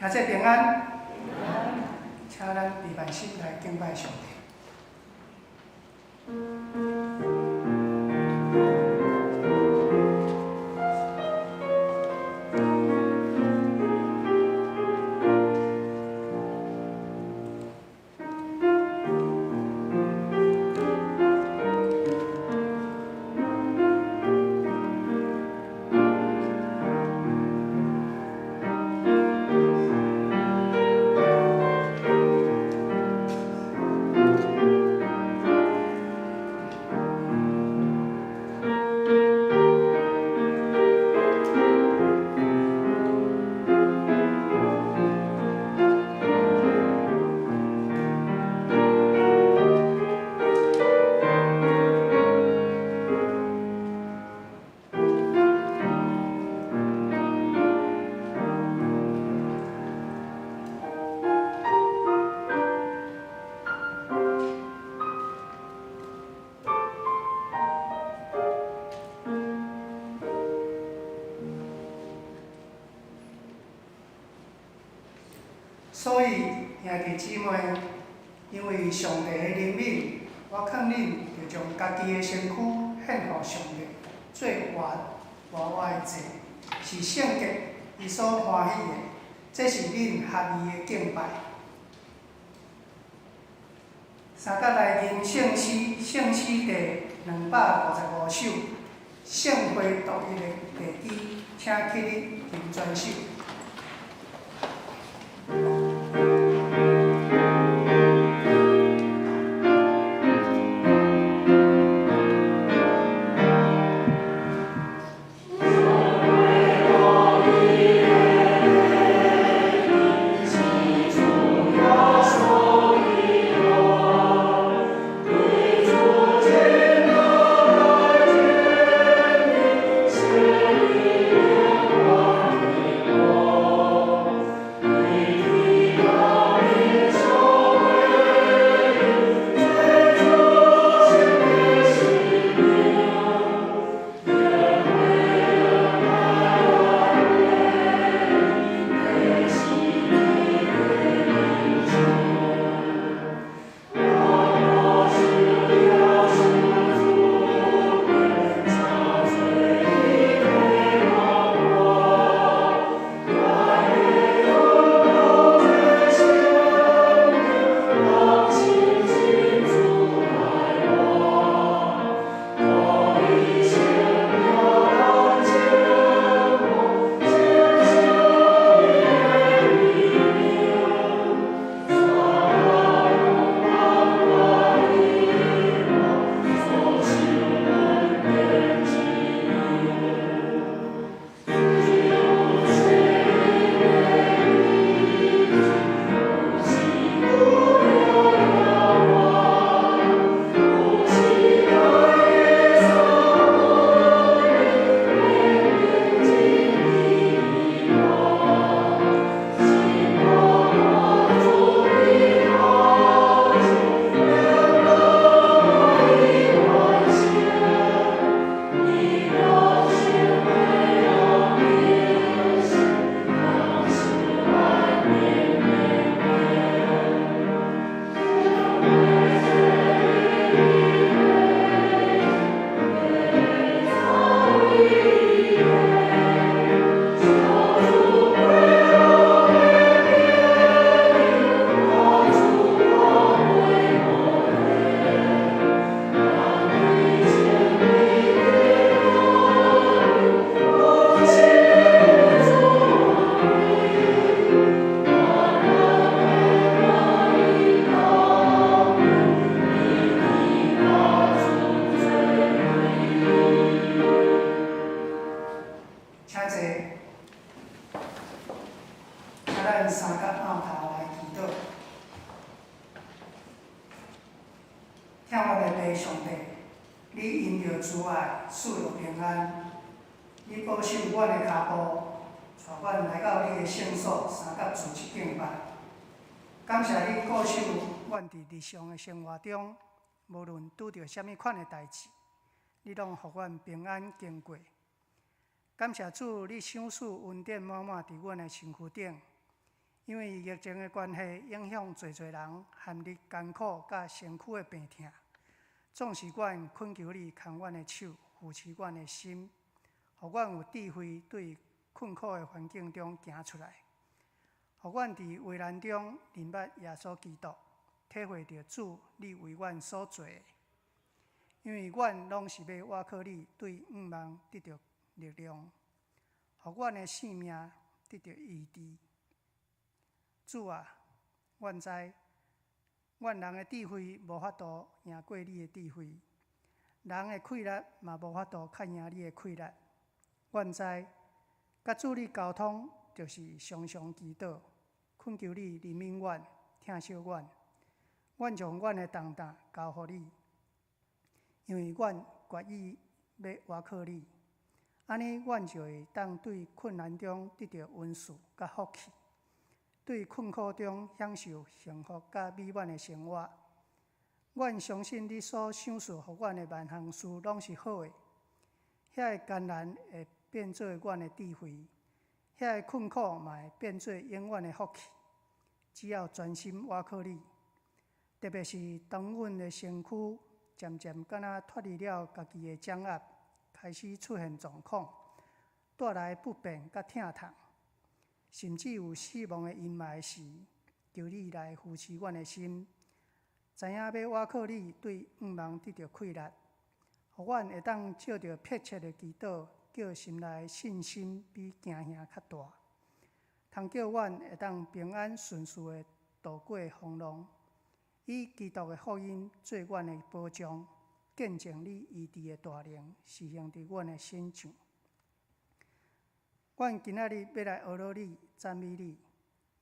大家平安，请咱闭目心来敬拜上帝。所以，兄弟姊妹，因为上帝的怜悯，我劝恁要将家己的身躯献予上帝，做活我的祭，是圣洁，伊所欢喜的。这是恁合意的敬拜。三角内经圣诗第255首，圣会独一的第一，请起立听专首。日常的生活中，无论拄着什么款的代志，你拢互阮平安经过。感谢主，你赏赐恩典满满伫阮的身躯顶，因为疫情的关系，影响侪人含日艰苦甲身躯的病痛。总是阮恳求你，牵阮的手，扶持阮的心，互阮有智慧对困苦的环境中行出来，互阮伫危难中认捌耶稣基督，体会到主你为阮所做的。因为阮拢是要倚靠你，对愿望得到力量，互阮的性命得到医治。主啊，阮知，阮人的智慧无法度赢过你的智慧，人的气力嘛无法度较赢你的气力。阮知，甲主你沟通，就是常常祈祷，恳求你怜悯阮，疼惜阮。阮将阮的重担交予你，因为阮决意要倚靠你。安尼，阮就会当对困难中得到温顺甲福气。对困苦中享受幸福甲美满的生活，阮相信你所想述予阮的万项事拢是好的。遐个艰难会变做阮的智慧，遐个困苦嘛会变做永远的福气。只要专心倚靠你，特别是当阮的身躯渐渐敢若脱离了家己的掌握，开始出现状况，带来不便甲疼痛。甚至有死亡的阴霾时，求你来扶持阮的心，知影要倚靠你，对愿望得到气力，互阮会当照着迫切的祈祷，叫心内的信心比惊吓较大，通叫阮会当平安顺遂的度过风浪，以基督的福音做阮的保障，见证你医治的大能，实行伫阮的身上。阮今仔日要来学罗你，赞美你。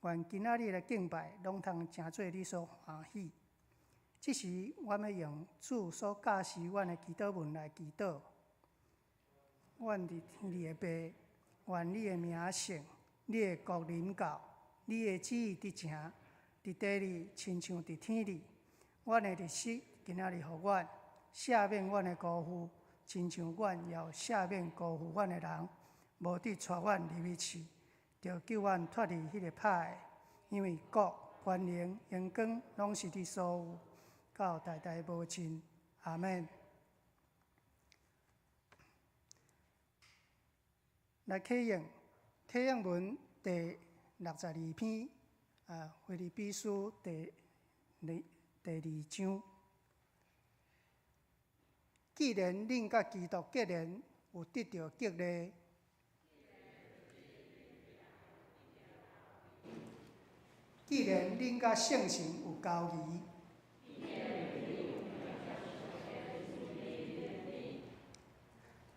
愿今仔日的敬拜，拢通诚做你所欢喜。这时，阮要用主所教示阮的祈祷文来祈祷。阮伫天里的爸，愿你的名圣，你的国临到，你的旨意伫成，伫地里亲像伫天里。阮的日食今仔日予阮，赦免阮的辜负，亲像阮也有赦免辜负阮的人。无得带阮入去去，就救阮脱离迄个歹的，因为国、权能、荣光拢是你所有，到代代无尽。阿免。来启应文第62篇，腓立比书第2章。既然恁甲基督结连，有得到激励。既然恁甲圣神有交谊，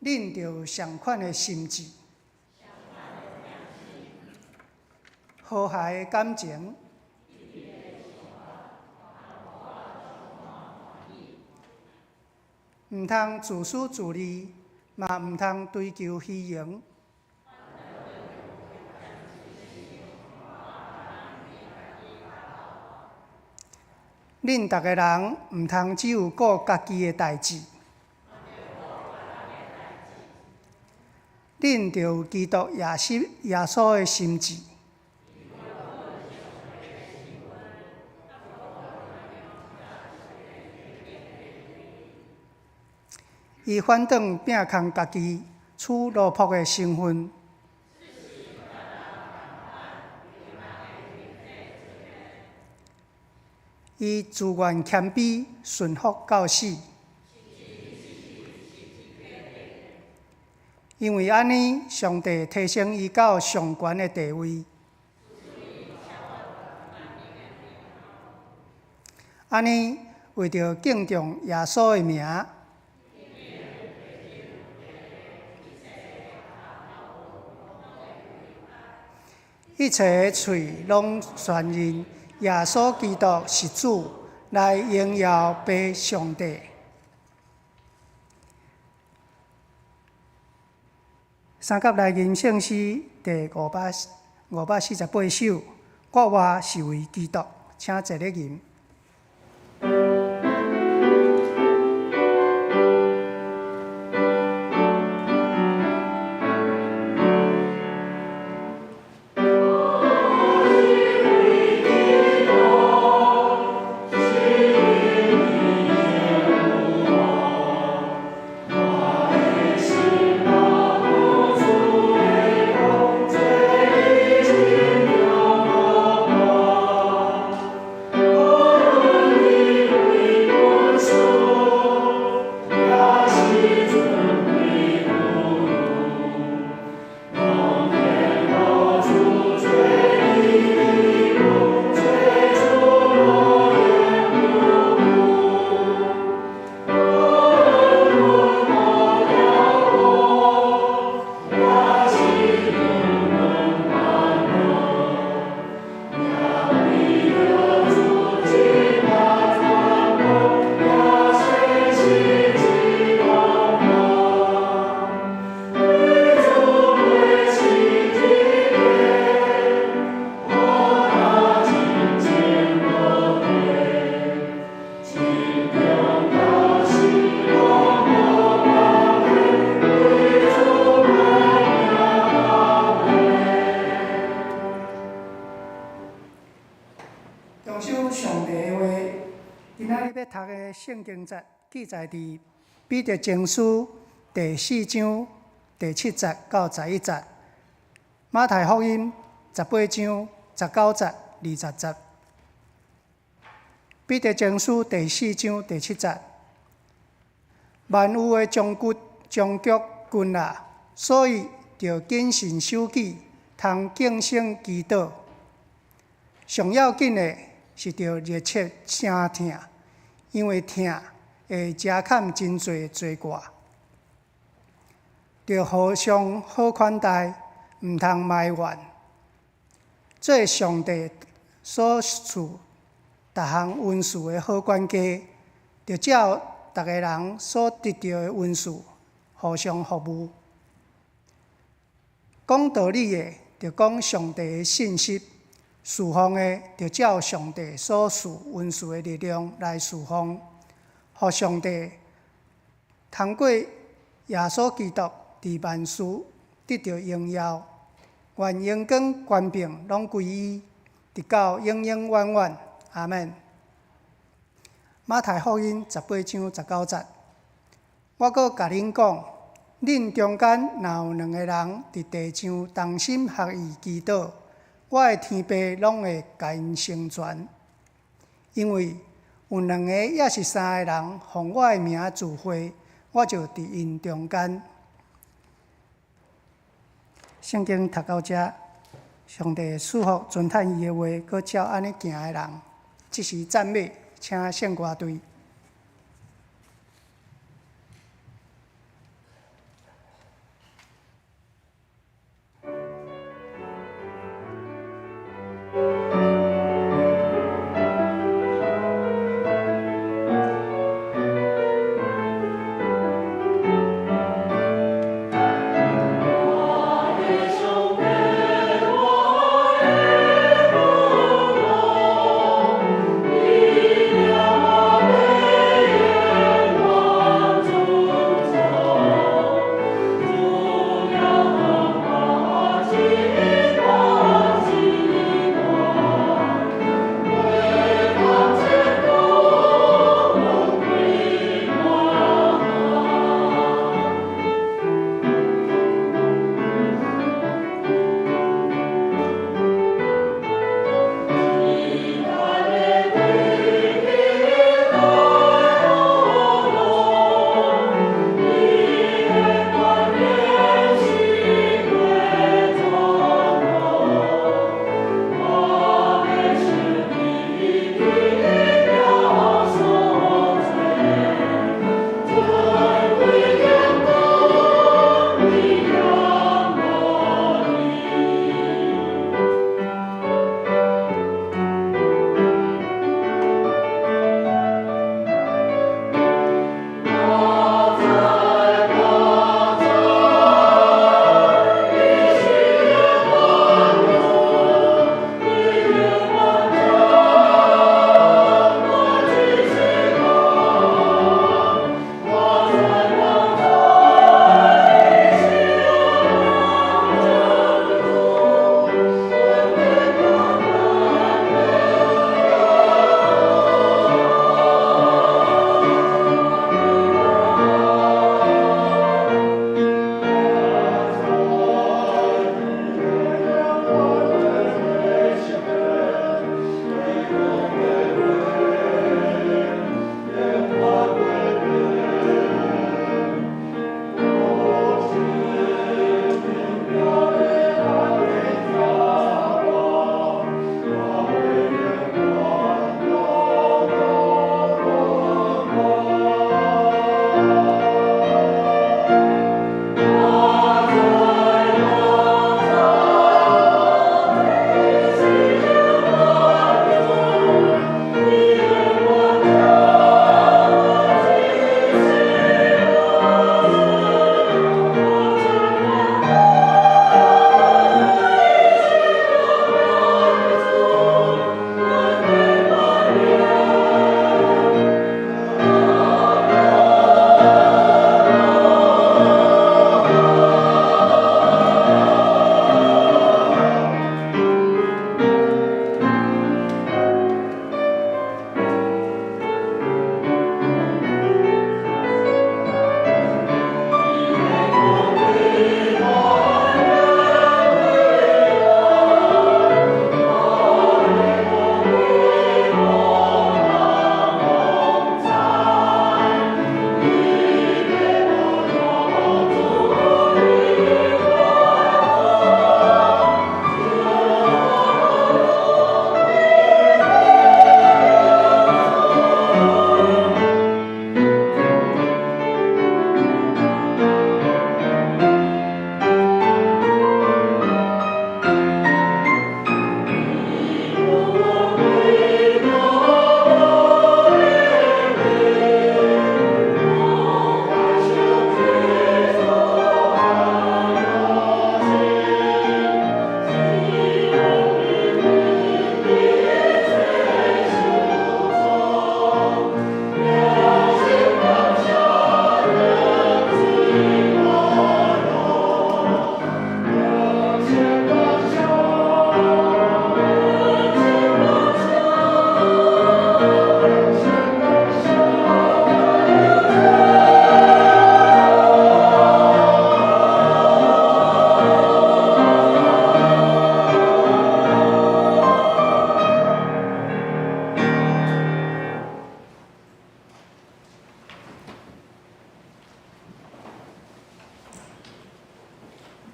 恁就有相款的心志，和谐的感情，毋通自私自利，嘛毋通追求虚荣。恁逐个人毋通只有顾家己的代志，恁就有基督耶稣的心志。伊反倒摒空家己处奴仆的身份。伊自愿谦卑，顺服到死。因为安尼，上帝提升伊到上悬的地位。安尼，为着敬重耶稣的名，一切的嘴拢宣认耶稣基督是主，来荣耀爸上帝。三甲内经圣诗第548首，我活是为基督，请坐咧吟。圣经节记载伫彼得前书第4章第7节到11节，马太福音18章19节、20节。彼得前书第4章第7节，万有的将军啊，所以着谨慎守纪，通敬省祈祷。上要紧的是着热切声听，因为听会遮砍真侪罪过。着互相好款待，毋通埋怨。做上帝所赐逐项恩赐的好管家，着照逐个人所得到的恩赐，互相服务。讲道理的，着讲上帝的信息；侍奉的，着照上帝所赐恩赐的力量来侍奉，互上帝通过耶稣基督伫万事得到荣耀。愿荣光权柄拢归伊，直到永永远远。阿们。马太福音18章19节，我阁甲恁讲，恁中间若有2个人伫地上同心合意祈祷，我的天父拢会甲因成全。因为有2个也是3个人奉我的名聚会，我就伫因中间。圣经读到这，上帝赐福尊叹伊的话，搁照安尼行的人，即是赞美，请献歌队。Amen.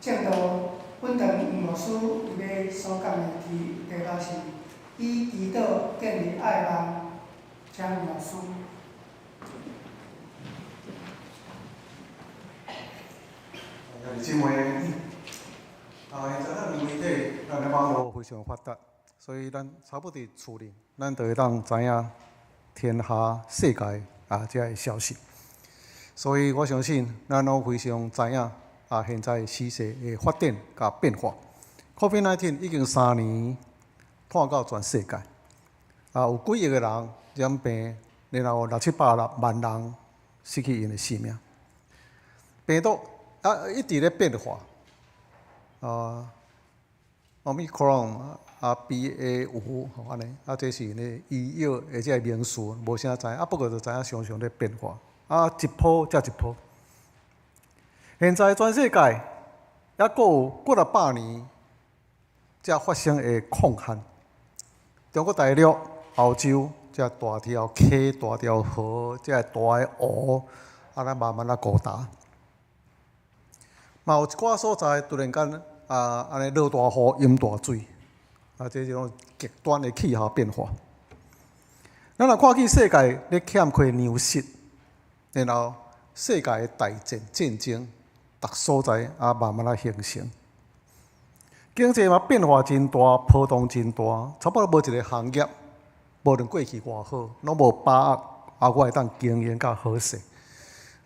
正道本堂黄牧师伊要所讲的题目是以祈祷建立爱望，请牧师。兄弟姊妹，现在咱媒体，咱的网络非常发达，所以咱差不多厝里，咱就会当知影天下世界这个消息。所以我相信，咱都非常知影现在时势的发展甲变化。COVID-19 已经3年拖到全世界，有几亿个人染病，然后600-700万人失去因的性命。病毒一直咧变化，Omicron BA.5安尼，这是呢医药的这个名词，无啥知，不过就知影常常咧变化，一波接一波。现在全世界还有几百年才发生的抗旱，中国大陆、欧洲这大条溪、大条河、这大个湖，咱慢慢高大。嘛有一寡所在突然间安尼落大雨、淹大水，这是种极端的气候变化。咱若看去世界咧欠缺粮食，然后世界的大战争，逐所在慢慢形成。经济嘛变化真大，波动真大，差不多无一个行业，无论过去偌好，拢无把握我会当经营较好势。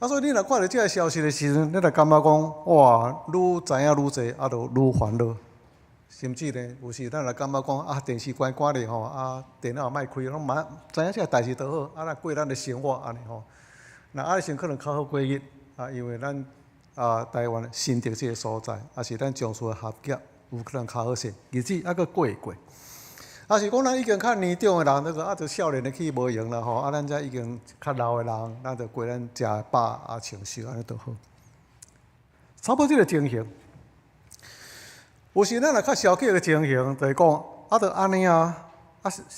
所以你若看到这个消息的时阵，你就感觉讲，哇，愈知影愈济，就愈烦恼。甚至呢，有时咱就感觉讲，电视关咧吼，电脑莫开，拢嘛知影这个代志都好，咱过咱的生活安尼吼。那爱情可能较好过日，因为咱台湾新竹这个所在，是咱将士的合约，有可能较好势，日子还佫过会过。是讲咱已经较年长的人，那个就少年的去无用啦吼，咱遮已经较老的人，咱就过咱食饱穿烧安尼都好。差不多这个情形，有时咱若较消极的情形，就是讲就安尼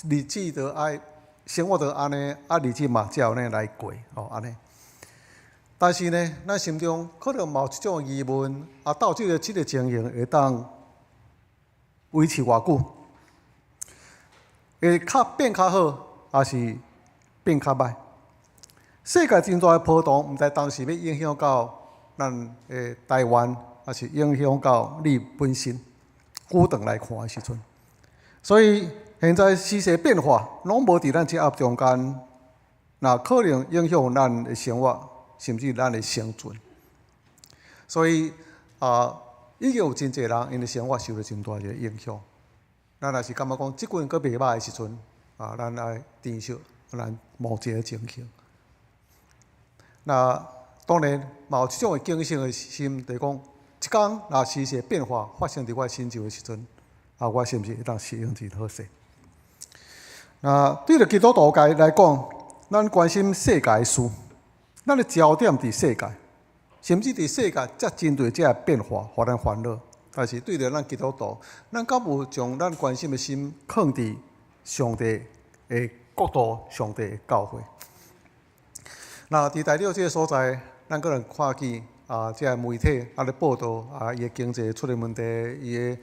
日子就爱生活就安尼，日子嘛才有安尼来过安尼。但是呢，咱心中可能嘛有一种疑问，到这个情形会当维持偌久？会变较好，还是变较歹？世界真大的波动，毋知当时要影响到咱的台湾，还是影响到你本身。久长来看的时阵，所以现在时势变化，拢无伫咱这盒中间，那可能影响咱的生活，甚至咱的生存。所以已经有真侪人因的生活受到真大一个影响。咱若是感觉讲，即群佫袂歹的时阵，咱来珍惜咱目前的情形。那当然嘛有一种警醒的心，就是讲，一天若时势变化发生伫我身上的时阵，我是毋是会当适应真好势？那对着基督徒界来讲，咱关心世界事，咱的焦点伫世界，甚至伫世界才针对这变化，互咱烦恼。但是对着咱基督徒，咱敢有将咱关心的心放伫上帝的国度、上帝的教会？那伫第六这个所在，咱可能看见这个媒体咧报道伊的经济出了问题，伊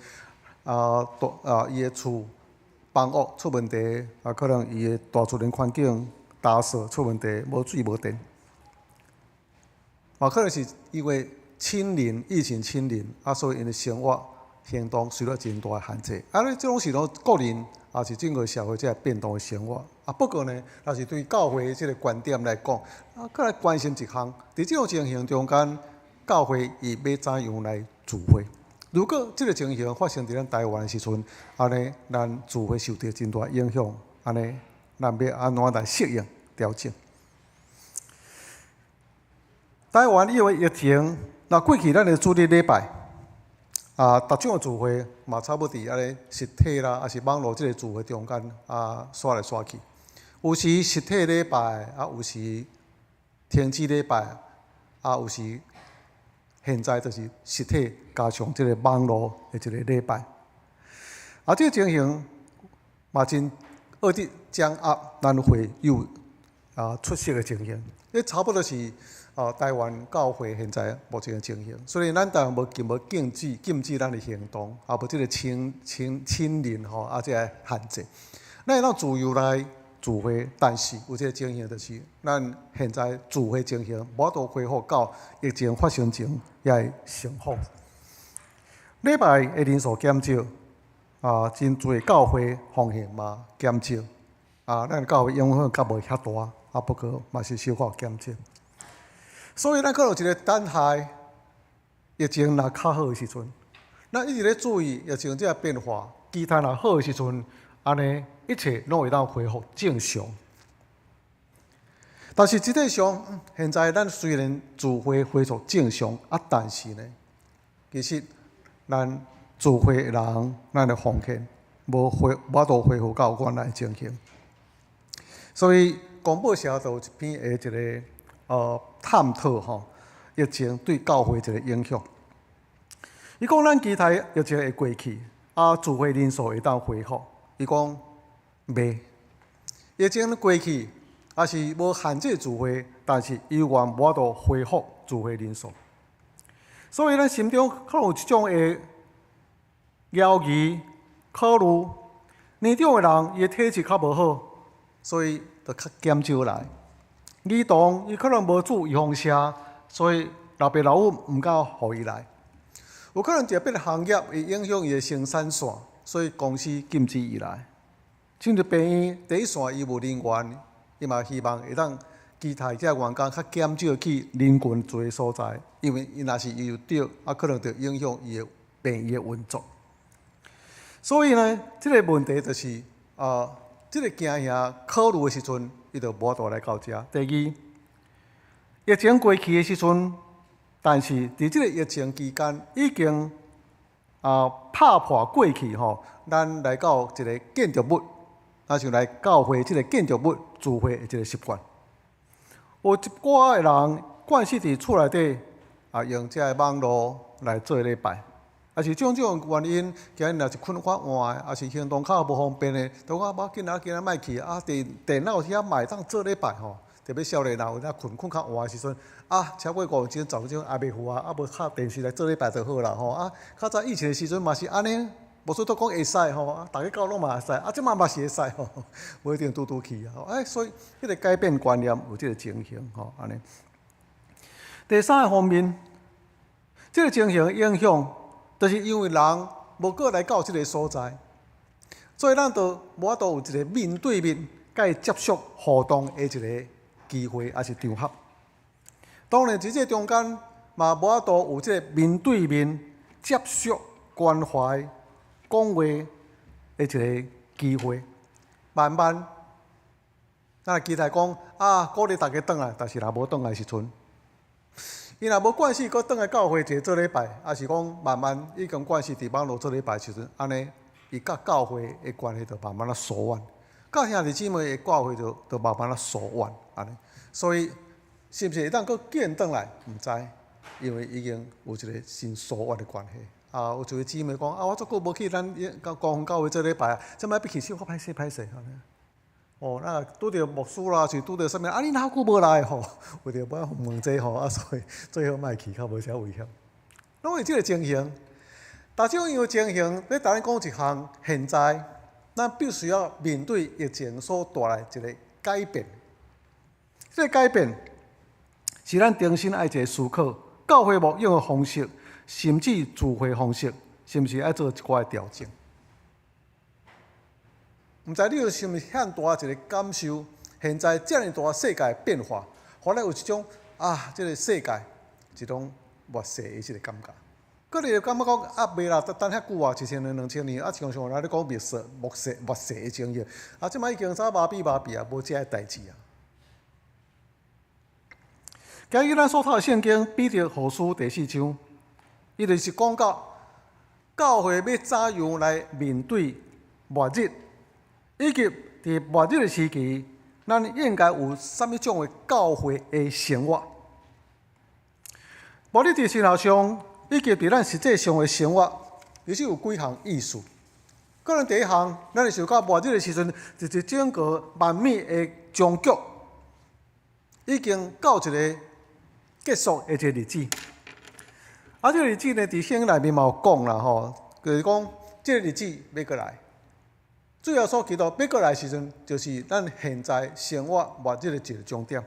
的厝房屋出问题，可能伊的大自然环境打扫出问题，无水无电，可能是因为疫情侵临，所以因的生活行动受到真大的限制。这种是种个人，也是整个社会这变动的生活。不过呢，若是对教会这个观点来讲，搁来关心一项，在这种情形中间，教会伊要怎样来聚会？如果这个情形发生在咱台湾的时阵，安尼咱聚会受到真大影响，安尼咱要安怎来适应调整？台湾因为疫情。那过去咱的主日礼拜，逐种的聚会嘛，差不多伫安尼实体啦，还是网络这个聚会中间刷来刷去。有时实体礼拜，有时停止礼拜，有时现在就是实体加上这个网络的一个礼拜。这个情形嘛真恶劣掌握咱会友出席的情形。差不多是台湾教会现在目前的情形，所以咱台湾无禁止咱的行动，也无即个亲邻即个限制。咱会当自由来聚会，但是有即个情形，就是咱现在聚会情形无法度恢复到疫情发生前也会成复。礼拜的人数减少，真侪教会奉献嘛减少，咱教会影响较无遐大，不过嘛是小可减少。所以咱可能有一个等待，疫情若较好的时阵，咱一直咧注意疫情这个变化，期待若好的时阵，安尼一切拢会当恢复正常。但是实际上，现在咱虽然聚会恢复正常，但是呢，其实咱聚会的人，咱的奉献无法度恢复到原来的情形。所以公报社就有一篇的一个探讨疫情对教会一个影响。伊讲咱期待疫情会过去，聚会人数会当恢复。伊讲袂，疫情过去，也是无限制聚会，但是依然无法度恢复聚会人数。所以咱心中可能有一种的犹豫、考虑，年长的人伊的体质较无好，所以就较减少来。儿童伊可能无注预防针，所以老爸老母毋敢互伊来。有可能特别的行业会影响伊的生产线，所以公司禁止伊来。甚至病院第一线医务人员，伊嘛希望会当期待这员工较减少去人群多的所在，因为伊若是有着，可能就影响伊的病院的运作。所以呢，这个问题就是这个惊吓考虑的时阵，伊就无法度来到遮。第二，疫情过去的时阵，但是伫这个疫情期间已经拍破过去咱来到一个建筑物，像来教会这个建筑物聚会的一个习惯。有一寡的人惯势伫厝内底用这个网络来做礼拜。也是种种原因，今日若是困较晚，也是行动较无方便的，都讲要紧仔莫去电脑遐卖当做礼拜特别少年人有困较晚的时阵，超过5点钟、10点钟也袂赴无敲电视来做礼拜就好啦较早以前的时阵嘛是安尼，无说都讲会使大家教拢嘛会使，即嘛嘛是会使无一定拄去所以迄个改变观念有即个情形安尼。第三个方面，即个情形影响。就是因为人无过来到即个所在，所以咱就无法度有一个面对面甲伊接触互动的一个机会，还是场合。当然，在这中间嘛无法度有即个面对面接触、关怀、讲话的一个机会。慢慢，咱期待讲鼓励大家转来，但是若无转来时阵。伊若无惯势，搁转来教会坐做礼拜，也是讲慢慢已经惯势伫网络做礼拜时阵，安尼伊甲教会的关系就慢慢疏远，甲兄弟姊妹的教会就慢慢疏远安尼。所以是毋是会当搁见转来？毋知，因为已经有一个真疏远的关系。有一位姊妹讲我足久无去咱高雄教会做礼拜即摆要去小可歹势安尼。那拄着牧师啦，是拄着啥物？你哪久无来为着要问这所以最好莫去，较无啥危险。拢有即个情形，大种样的情形，要单讲一项，现在咱必须要面对疫情所带来一个改变。这个改变是咱重新爱一个思考，教会牧养的方式，甚至聚会方式，是毋是爱做一寡调整？毋知你是毋是遐大一个感受？现在遮尔大世界变化，互咱有一种这个世界一种末世的一个感觉。个你就感觉讲袂啦，等遐久1000年、2000年，常常来咧讲末世的情形。即摆已经早麻痹无遮个代志今日咱所读的圣经《彼得后书》第4章，伊就是讲到教会要怎样来面对末日。以及伫末日的时期，咱应该有啥物种的教会的生活？末日伫生活上，以及伫咱实际上的生活，其实有几项意思。可能第一项，咱会想到末日的时阵，就是整个万物的终局，已经到一个结束的一个日子。啊，这个日子呢，伫圣经内面嘛有讲啦吼，就是讲这个日子要过来。主要所基督要过来的时阵，就是咱现在生活末日的一个终点。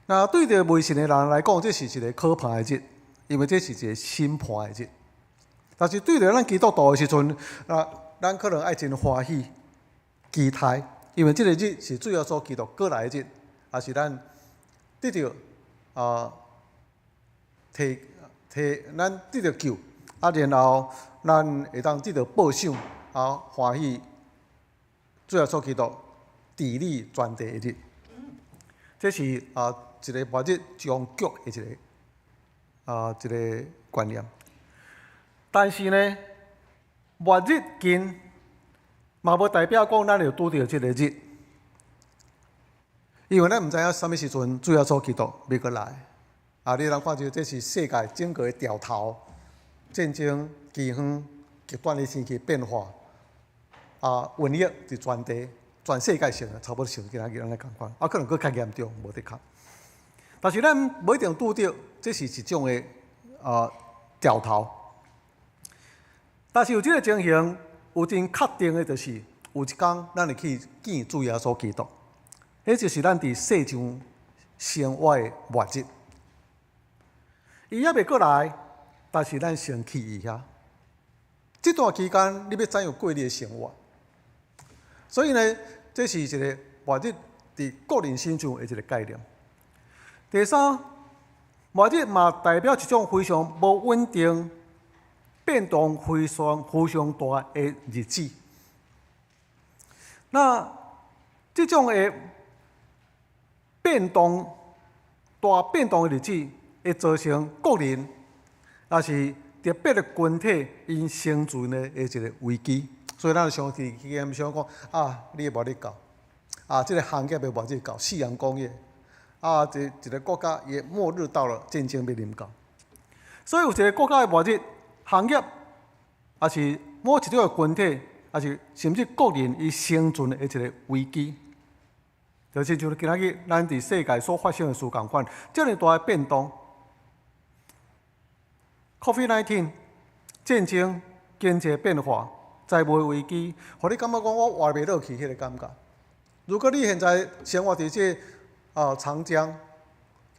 那对着未信的人来讲，这是一个可怕的日，因为这是一个审判的日。但是对着咱基督徒的时阵，咱可能爱真欢喜、期待，因为这个日是主要所基督过来的日，也是咱得到咱得到救，然后咱会当得到报赏，欢喜主要所基督治理全地的日。这是一个末日终局的一个观念。但是呢，末日近，嘛无代表讲咱就拄到这个日，因为咱毋知影什么时阵主要所基督要过来。你通看到这是世界整个的掉头，战争、饥荒、极端的天气变化，瘟疫伫全世界性差不多像今仔日咱来共款，可能佫较严重，无得较。但是咱无一定拄到，这是一种的掉头。但是有这个情形，有真确定的，就是有一天咱会去见主耶稣基督，迄就是咱伫世上生活的末日。伊还未过来，但是咱先去伊遐。这段期间，你要怎样过你的生活？所以呢，这是一个末日伫个人身上的一个概念。第三，末日嘛代表一种非常无稳定、变动非常大的日子。那这种的大变动的日子，会造成个人也是特别的群体因生存的一个危机。所以咱常伫经想讲你的末日到，这个行业的末日到，夕阳工业，一个国家的末日到了，战争要临到。所以有一个国家的末日，行业也是某一种的群体，也是甚至个人伊生存的一个危机。就是像今仔日咱伫世界所发生的事共款，遮尔大的变动 ，COVID-19 战争、经济变化、财务危机，互你感觉讲我活袂落去迄个感觉。如果你现在生活伫这长江、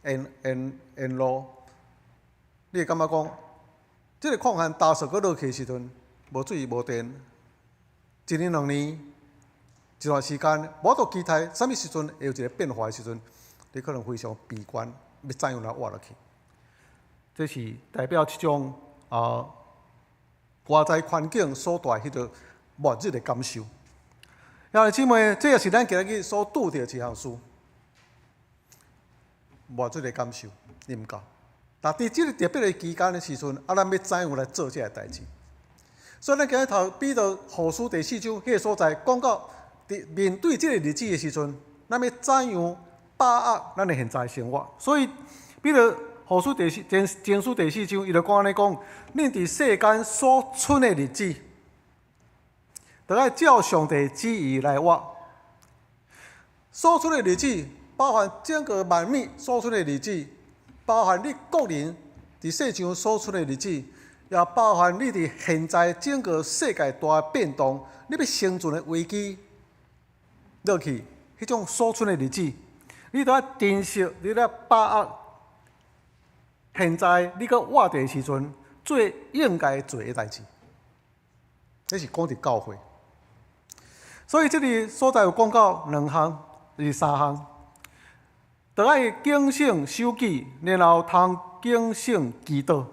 沿路，你会感觉讲，这个矿旱打扫搁落去的时阵，无水无电，一年两年。一段时间，我都期待什么时阵会有一个变化的时阵，你可能非常悲观，要怎样来活落去？这是代表一种外在环境所带迄个末日的感受。兄弟姊妹，这也是咱今日所拄到一项事，末日的感受，你毋够。但伫这个特别的期间的时阵，咱要怎样来做这个代志？所以咱今日头比到后书第4章迄个所在讲到。面对这个日子的时阵，咱要怎样把握咱的现在生活？所以，比如后书前书第4章，伊就讲安尼讲：，恁伫世间所存的日子，就要照上帝旨意来活。所存的日子，包含整个万物所存的日子，包含你个人伫世上所存的日子，也包含你伫现在整个世界大变动，你要生存的危机。落去，迄种所存的日子，你都要珍惜，你都要把握。现在你搁活的时阵，最应该做的代志，这是讲伫教会。所以这里所在有讲到2项，是3项，就爱警醒守纪，然后通警醒祈祷。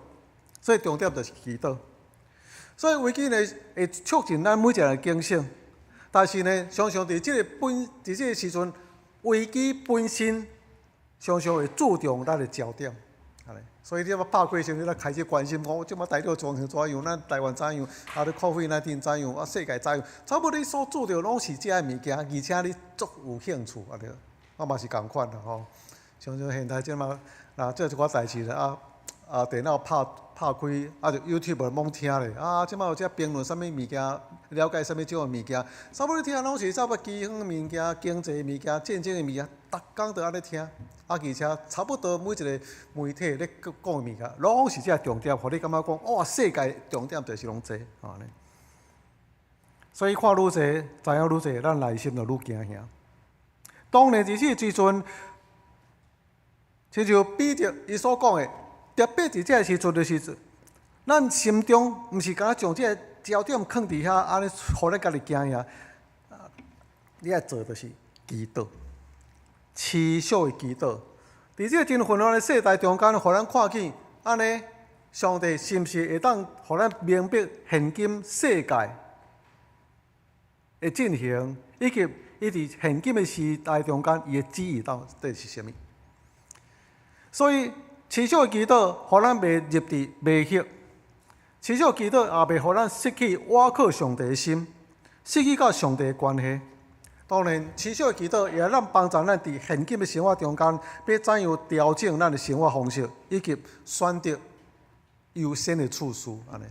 所以重点就是祈祷。所以危机呢，会促进咱每一个人警醒。但是呢，常常伫这个时阵，危机本身常常会注重咱的焦点。所以你要拍开先，你来开始关心讲，即马大陆状况怎样？咱台湾怎样？你COVID-19怎样？世界怎样？差不多你所注重拢是这物件，而且你足有兴趣，我嘛是共款啦吼。常常现在即马做一寡代志啦，电脑拍开，就 YouTube 猛听咧，即摆有遮评论啥物物件，了解啥物种物件，差不多听拢是差不多饥荒物件、经济物件、战争的物件，逐工都安尼听，而且差不多每一个媒体咧讲物件，拢是这重点，互你感觉讲，哇，世界重点就是拢这，安尼。所以看愈侪，知影愈侪，咱内心就愈惊吓。当年日子时阵，亲像彼得伊所讲的，特别伫这时阵就是，咱心中毋是敢将这焦点放伫遐，安尼互咱家己惊吓。你爱做就是祈祷，持续的祈祷。伫这个真混乱的世代中间，互咱看见安尼，上帝是毋是会当互咱明白现今世界的进行，以及伊伫现今的时代中间，伊的旨意到底是啥物？所以持续的祈祷，互咱袂入伫迷惑；持续的祈祷也袂互咱失去倚靠上帝的心，失去甲上帝的关系。当然，持续的祈祷也让帮助咱伫现今的生活中间，要怎样调整咱的生活方式，以及选择优先的次序，安尼。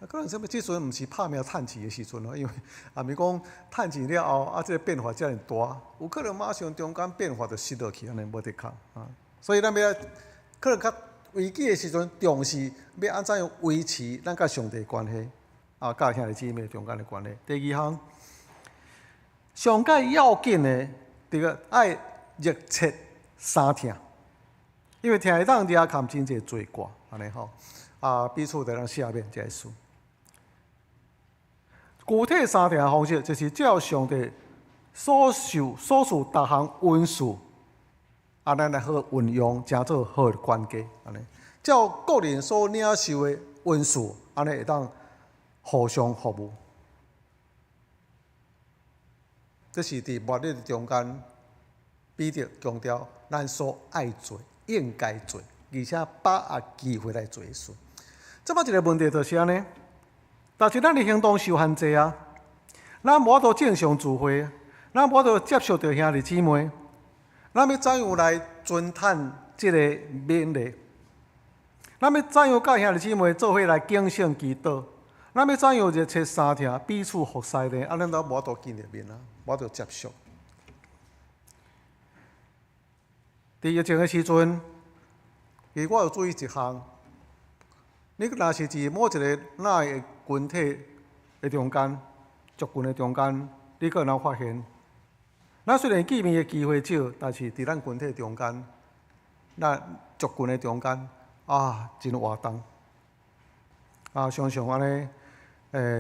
可能什么？即阵毋是拍命趁钱的时阵咯，因为也毋是讲趁钱了后，这个变化遮尔大，有可能马上中间变化就失落去，安尼无得空啊。所以咱要可能较危机的时阵，重视要安怎样维持咱甲上帝的关系。甲兄弟姊妹中间的关系。第二项，上界要紧的，这个爱热切三听，因为听会当抓看真济罪过，安尼吼。彼此在咱下面这书。具体三听的方式，就是照上帝所示逐项恩赐，咱来好运用，成做好的关系，安尼。照个人所领受的恩赐，安尼会当互相服务，这是伫末日中间，彼得强调咱所爱做、应该做，而且把握机会来做事。这么一个问题就是安尼，但是咱的行动受限制啊，咱无法度正常聚会，咱无法度接受到兄弟姊妹，咱要怎样来遵探这个勉励？咱要怎样甲兄弟姊妹做伙来敬圣祈祷？咱要怎样热切三听，彼此服侍呢？咱都无法度见入面啊，无法度接受。伫疫情的时阵，我有注意一项，你若是伫某一个哪个群体的中间、族群的中间，你可能发现，咱虽然见面的机会少，但是伫咱群体中间、咱族群的中间，真活动。常常安尼。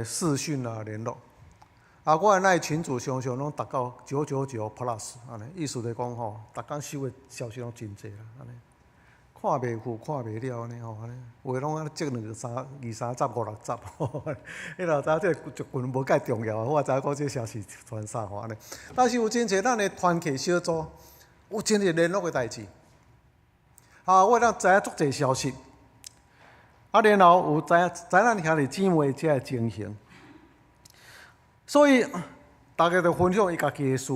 视讯联络，我的那群组常常拢达到999+，安尼意思就是讲吼，逐工收的消息拢真济啦，安尼看袂赴看袂了安尼吼，安尼话拢安尼积20、30集、50、60集，你若知影这个族群无介重要，我知影讲这消息传啥吼安尼。但是有真济咱的团契小组，有真济联络的代志，我当知影足济消息。然后有知咱兄弟姊妹这个情形，所以大家就分享伊家己的事，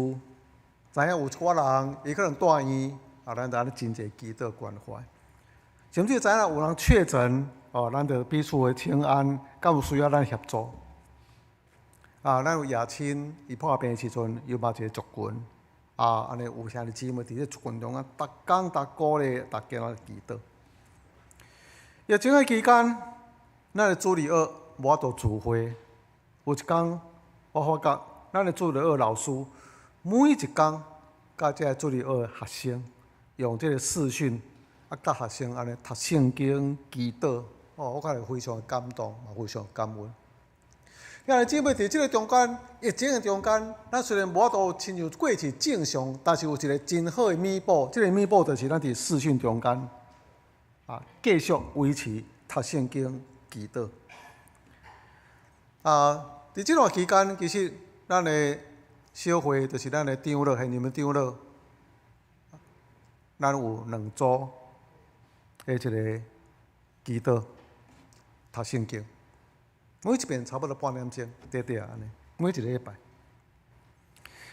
知影有一寡人伊可能住院，咱就安尼真侪祈祷关怀，甚至知影有人确诊，咱就彼此的请安，敢有需要咱协助。咱有爷亲伊破病的时阵，又嘛一个族群，安尼有兄弟姊妹伫咧族群中逐工、逐个月、逐家啊祈祷。疫情的期间，咱的主日学无法度聚会。有一天，我发觉咱的主日学老师每一天甲这个主日学的学生用这个视讯，甲学生安尼读圣经、祈祷，我感觉非常的感动，也非常感恩。兄弟姊妹伫这个中间，疫情的中间，咱虽然无法度亲像过去正常，但是有一个真好的弥补。这个弥补就是咱伫视讯中间。继续维持读圣经、祈祷。伫这段期间，其实咱的小会就是咱的长老、现任的长老，咱有2组的一个祈祷、读圣经，每一遍差不多半点钟，短安尼，每一个礼拜。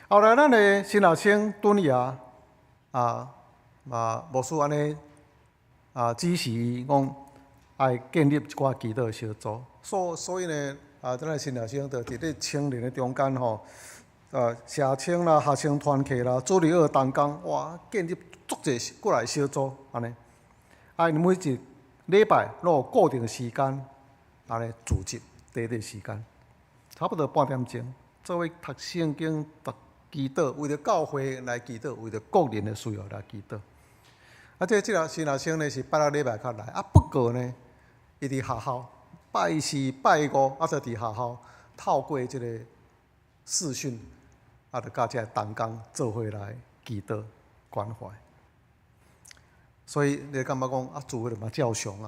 后来咱的新学生敦雅牧师安尼。指示伊讲爱建立一寡祈祷小组，所以呢，咱的新学生就伫咧青年的中间吼，社青啦、学生团契啦、主日学同工，哇，建立足济过来小组安尼。因每一礼拜拢有固定的时间安尼组织短短时间，差不多半点钟，做伙读圣经、读祈祷，为了教会来祈祷，为了个人的需要来祈祷。即个新学生呢是拜六礼拜较来，不过呢，伊伫学校拜四、拜五，就伫学校透过即个视讯，就甲即个同工做伙来祈祷关怀。所以你感觉讲聚会就嘛照常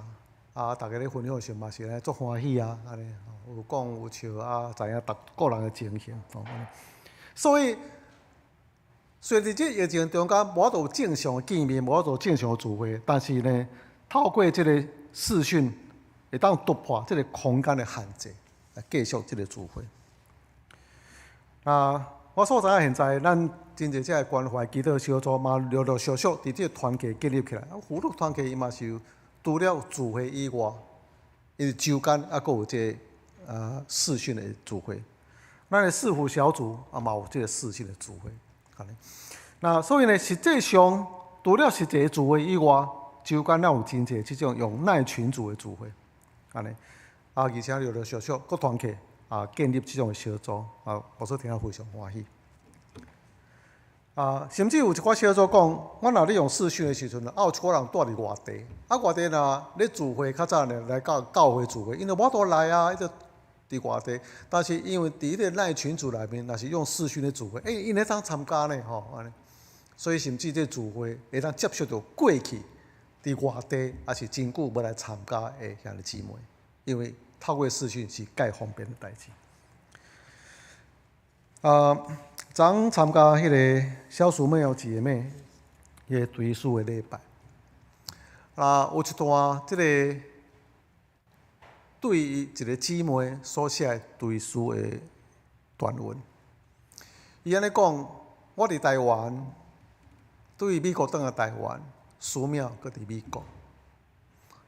大家咧分享时嘛是咧足欢喜安尼有讲有笑知影个人的情形所以虽然即疫情中间无法度正常的见面，无法度正常的聚会，但是呢，透过即个视讯，会当突破即个空间的限制，来继续即个聚会。我所知影现在咱真侪即个关怀祈祷小组嘛，陆陆续续伫即个团契建立起来。辅导团契伊嘛是有除了聚会以外，伊周间阁有即个视讯的聚会。咱的视辅小组嘛有即个视讯的聚会。所以呢，实际上除了实际的聚会以外，周间咱有真侪即种用赖群组的聚会，安尼而且陆陆续续各团契建立即种的小组我所听了非常欢喜。甚至有一寡小组讲，我若咧用视讯的时阵，有一寡人住伫外地，外地若咧聚会较早呢来到教会聚会，因为无法度来伊就伫外地，但是因为伫迄个赖群组内面，若是用视讯的聚会，因会当参加呢安尼，所以甚至这聚会会当接触到过去伫外地也是真久无来参加的兄弟姊妹，因为透过视讯是介方便的代志。昨参加迄个小姊妹姐妹迄个追思的礼拜，有一段即个对于一个姊妹所写的追思的短文，伊安尼讲：我伫台湾，对于美国转来台湾，寺庙搁伫美国。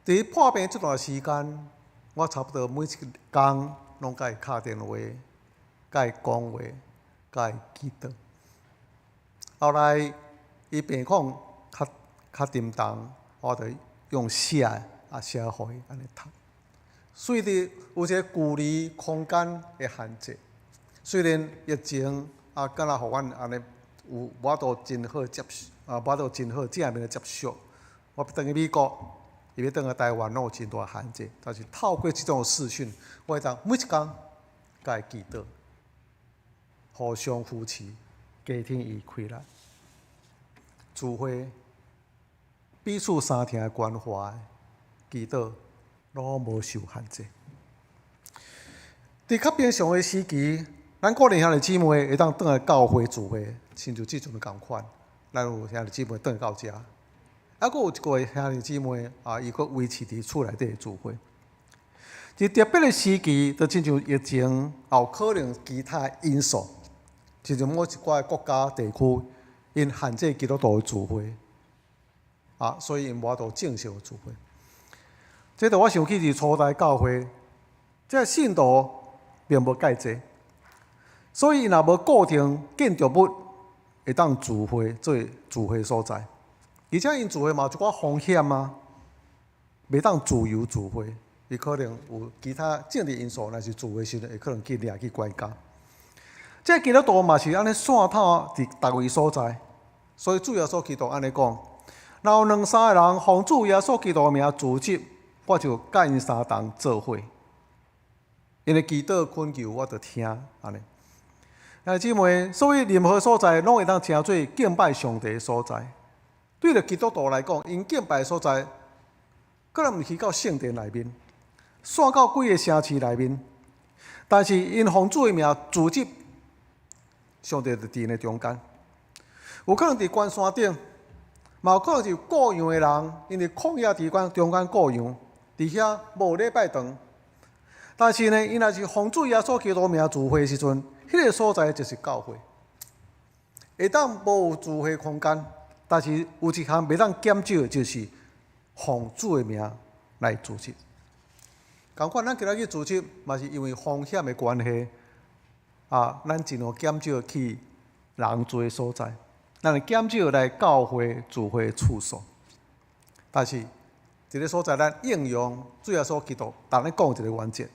伫破病这段时间，我差不多每一工拢甲伊敲电话，甲伊讲话。甲伊祈祷，后来伊病况较沉重，我就用写写互伊安尼读。虽然有一个距离空间的限制，虽然疫情敢若互阮安尼有无法度真好接无法度真好正面的接触，我要转去美国，伊要转去台湾，拢有真大限制。但是透过即种视讯，我会当每一工甲伊祈祷。互相扶持，家庭伊开来，聚会彼此相听的关怀，祈祷拢无受限制。伫较平常的时期，咱个人兄弟姊妹会当转来教会聚会，亲像即阵的共款，咱有兄弟姊妹转到遮，还佫有一个兄弟姊妹伊佫维持伫厝内底的聚会。伫特别的时期，就亲像疫情，也有可能其他因素。亲像某一寡国家地区，因限制基督徒的聚会，所以因无法度正常的聚会。这着我想起是初代教会，这信徒并无介济，所以若无固定建筑物会当聚会做聚会所在，而且因聚会嘛有一寡风险袂当自由聚会，伊可能有其他政治因素，若是聚会时阵会可能去掠去关家。这基督徒嘛是安尼散透伫逐位所在，所以主耶稣基督安尼讲：若有两三个人奉主耶稣基督的名组织，我就甲因相同做伙。因的祈祷恳求，我就听安尼。兄弟姊妹，所以任何所在拢会当称做敬拜上帝的所在。对着基督徒来讲，因敬拜的所在，可能毋是去到圣殿内面，散到几个城市内面，但是因奉主的名组织。上帝就伫因的中间，有可能伫关山顶，嘛有可能是各样的人，因为旷野伫中间各样，伫遐无礼拜堂。但是呢，因若是奉主耶稣基督名聚会的时阵，迄个所在就是教会。会当无有聚会空间，但是有一项袂当减少的，就是奉主的名来组织。同款，咱今仔日组织，嘛是因为风险的关系。咱尽量减少去人多的所在，咱会减少来教会聚会次数。但是，一个所在咱应用主耶稣基督，逐日讲一个原则。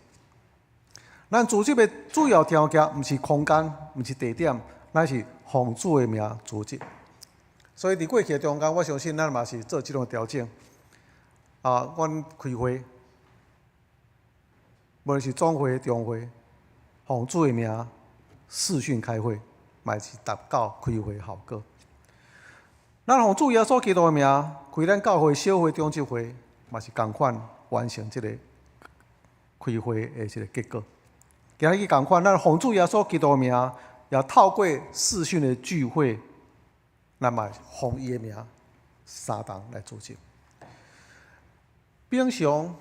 咱组织的主要条件，毋是空间，毋是地点，乃是奉主的名组织。所以伫过去的中间，我相信咱嘛是做即种调整。阮开会，无论是总会、中会，奉主的名视讯开会，嘛是达到开会效果。咱奉主耶稣基督的名开咱教会小会、中级会，嘛是共款完成即个开会的一个结果。今日共款，咱奉主耶稣基督的名，也透过视讯的聚会，咱嘛奉伊的名三同来组织。平常，